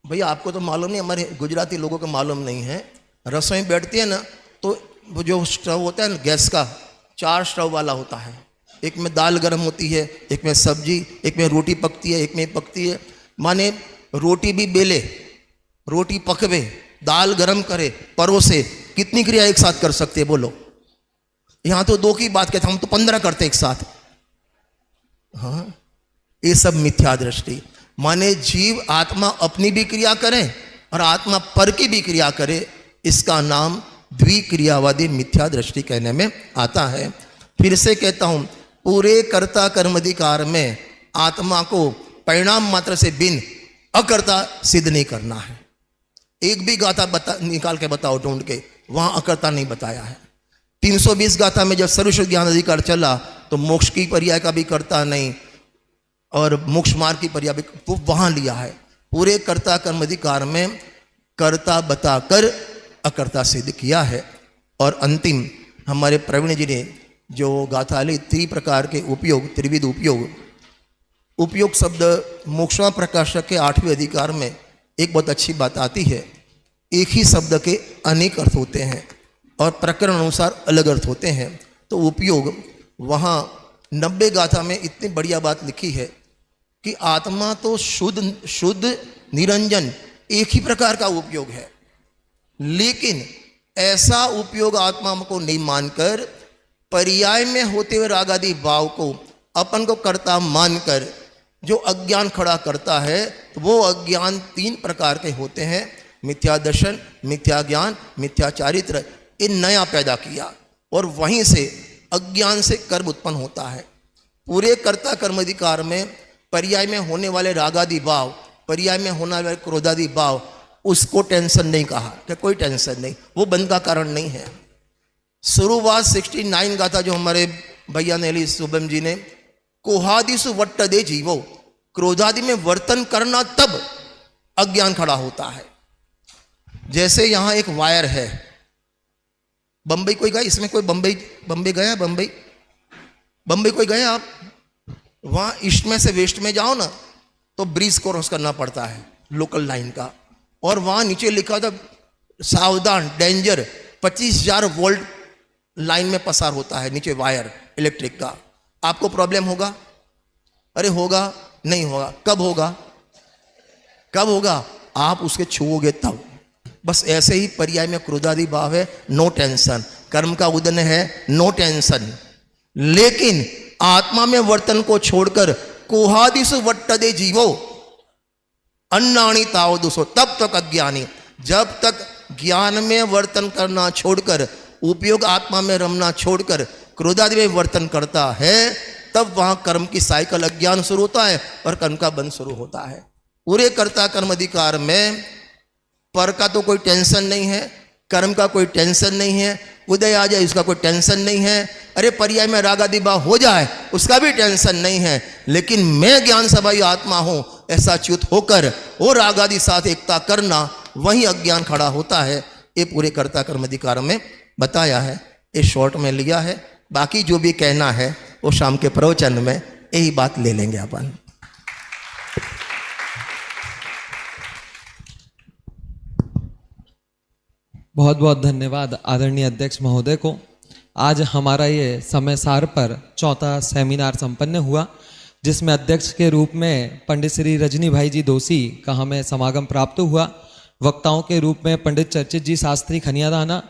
भैया? आपको तो मालूम नहीं, हमारे गुजराती लोगों को मालूम नहीं है। रसोई बैठती है ना तो वो जो स्टव होता है ना गैस का, 4 स्टव वाला होता है। एक में दाल गर्म होती है, एक में सब्जी, एक में रोटी पकती है, एक में पकती है। माने रोटी भी बेले, रोटी पकवे, दाल गर्म करे, परोसे, कितनी क्रिया एक साथ कर सकते हैं बोलो? यहां तो 2 की बात कहते, हम तो 15 करते एक साथ। हाँ, ये सब मिथ्या दृष्टि। माने जीव आत्मा अपनी भी क्रिया करे और आत्मा पर की भी क्रिया करे, इसका नाम द्विक्रियावादी मिथ्या दृष्टि कहने में आता है। फिर से कहता हूं, पूरे कर्ता कर्माधिकार में आत्मा को परिणाम मात्र से बिन अकर्ता सिद्ध नहीं करना है। एक भी गाथा निकाल के बताओ ढूंढ के, वहां अकर्ता नहीं बताया है। 320 गाथा में जब सर्वश्रेष्ठ ज्ञान अधिकार चला तो मोक्ष की पर्याय का भी कर्ता नहीं और मोक्ष मार्ग की पर्याय भी वहां लिया है। पूरे कर्ता कर्म अधिकार में कर्ता बताकर अकर्ता सिद्ध किया है। और अंतिम हमारे प्रवीण जी ने जो गाथा ली, 3 प्रकार के उपयोग, त्रिविध उपयोग शब्द मोक्षमा प्रकाशक के 8वें अधिकार में एक बहुत अच्छी बात आती है। एक ही शब्द के अनेक अर्थ होते हैं और प्रकरण अनुसार अलग अर्थ होते हैं। तो उपयोग वहाँ 90 गाथा में इतनी बढ़िया बात लिखी है कि आत्मा तो शुद्ध निरंजन एक ही प्रकार का उपयोग है, लेकिन ऐसा उपयोग आत्मा को नहीं मानकर पर्याय में होते हुए राग आदि भाव को अपन को कर्ता मानकर जो अज्ञान खड़ा करता है, तो वो अज्ञान 3 प्रकार के होते हैं। मिथ्या दर्शन, मिथ्या ज्ञान, मिथ्या चारित्र, ये नया पैदा किया और वहीं से अज्ञान से कर्म उत्पन्न होता है। पूरे कर्ता कर्माधिकार में पर्याय में होने वाले रागादि भाव, पर्याय में होने वाले क्रोधादि भाव, उसको टेंशन नहीं कहा कि कोई टेंशन नहीं, वो बंध का कारण नहीं है। शुरुआत 69 गाथा जो हमारे भैया ने ली शुभम जी ने, कोहादिसु वट्ट दे जीवो, क्रोधादि में वर्तन करना तब अज्ञान खड़ा होता है। जैसे यहां एक वायर है, बंबई कोई गया, इसमें कोई बंबई गया, बंबई कोई गया आप, वहां ईस्ट में से वेस्ट में जाओ ना तो ब्रिज क्रॉस करना पड़ता है लोकल लाइन का, और वहां नीचे लिखा था सावधान, डेंजर, 25,000 वोल्ट लाइन में पसार होता है नीचे वायर इलेक्ट्रिक का। आपको प्रॉब्लम होगा? अरे होगा, नहीं होगा। कब होगा? कब होगा? आप उसके छुओगे तब। बस ऐसे ही पर्याय में क्रोधादि भाव है, नो टेंशन, कर्म का उदन है, नो टेंशन। लेकिन आत्मा में वर्तन को छोड़कर कोहादिसु वट्टदे जीवो अन्नाणी तावदुसो, तब तक अज्ञानी। जब तक ज्ञान में वर्तन करना छोड़कर, उपयोग आत्मा में रमना छोड़कर क्रोधादि में वर्तन करता है, तब वहां कर्म की साइकिल अज्ञान शुरू होता है और कर्म का बंध शुरू होता है। पूरे कर्ता कर्म अधिकार में पर का तो कोई टेंशन नहीं है, कर्म का कोई टेंशन नहीं है, उदय आ जाए उसका कोई टेंशन नहीं है, अरे पर्याय में रागादि भाव हो जाए उसका भी टेंशन नहीं है। लेकिन मैं ज्ञान सभाई आत्मा हूं ऐसा च्युत होकर वो रागादि साथ एकता करना, वही अज्ञान खड़ा होता है। ये पूरे कर्ता कर्म अधिकार में बताया है, ये शॉर्ट में लिया है। बाकी जो भी कहना है वो शाम के प्रवचन में यही बात ले लेंगे अपन। बहुत बहुत धन्यवाद आदरणीय अध्यक्ष महोदय को। आज हमारा ये समय सार पर चौथा सेमिनार संपन्न हुआ, जिसमें अध्यक्ष के रूप में पंडित श्री रजनी भाई जी दोषी का हमें समागम प्राप्त हुआ। वक्ताओं के रूप में पंडित चर्चित जी शास्त्री खनियादाना,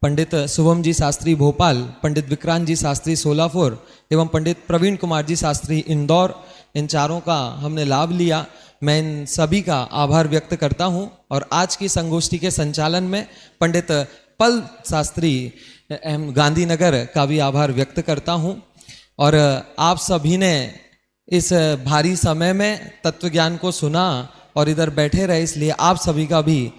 पंडित शुभम जी शास्त्री भोपाल, पंडित विक्रांत जी शास्त्री सोलापुर एवं पंडित प्रवीण कुमार जी शास्त्री इंदौर, इन चारों का हमने लाभ लिया। मैं इन सभी का आभार व्यक्त करता हूं और आज की संगोष्ठी के संचालन में पंडित पल शास्त्री गांधीनगर का भी आभार व्यक्त करता हूं। और आप सभी ने इस भारी समय में तत्व ज्ञान को सुना और इधर बैठे रहे, इसलिए आप सभी का भी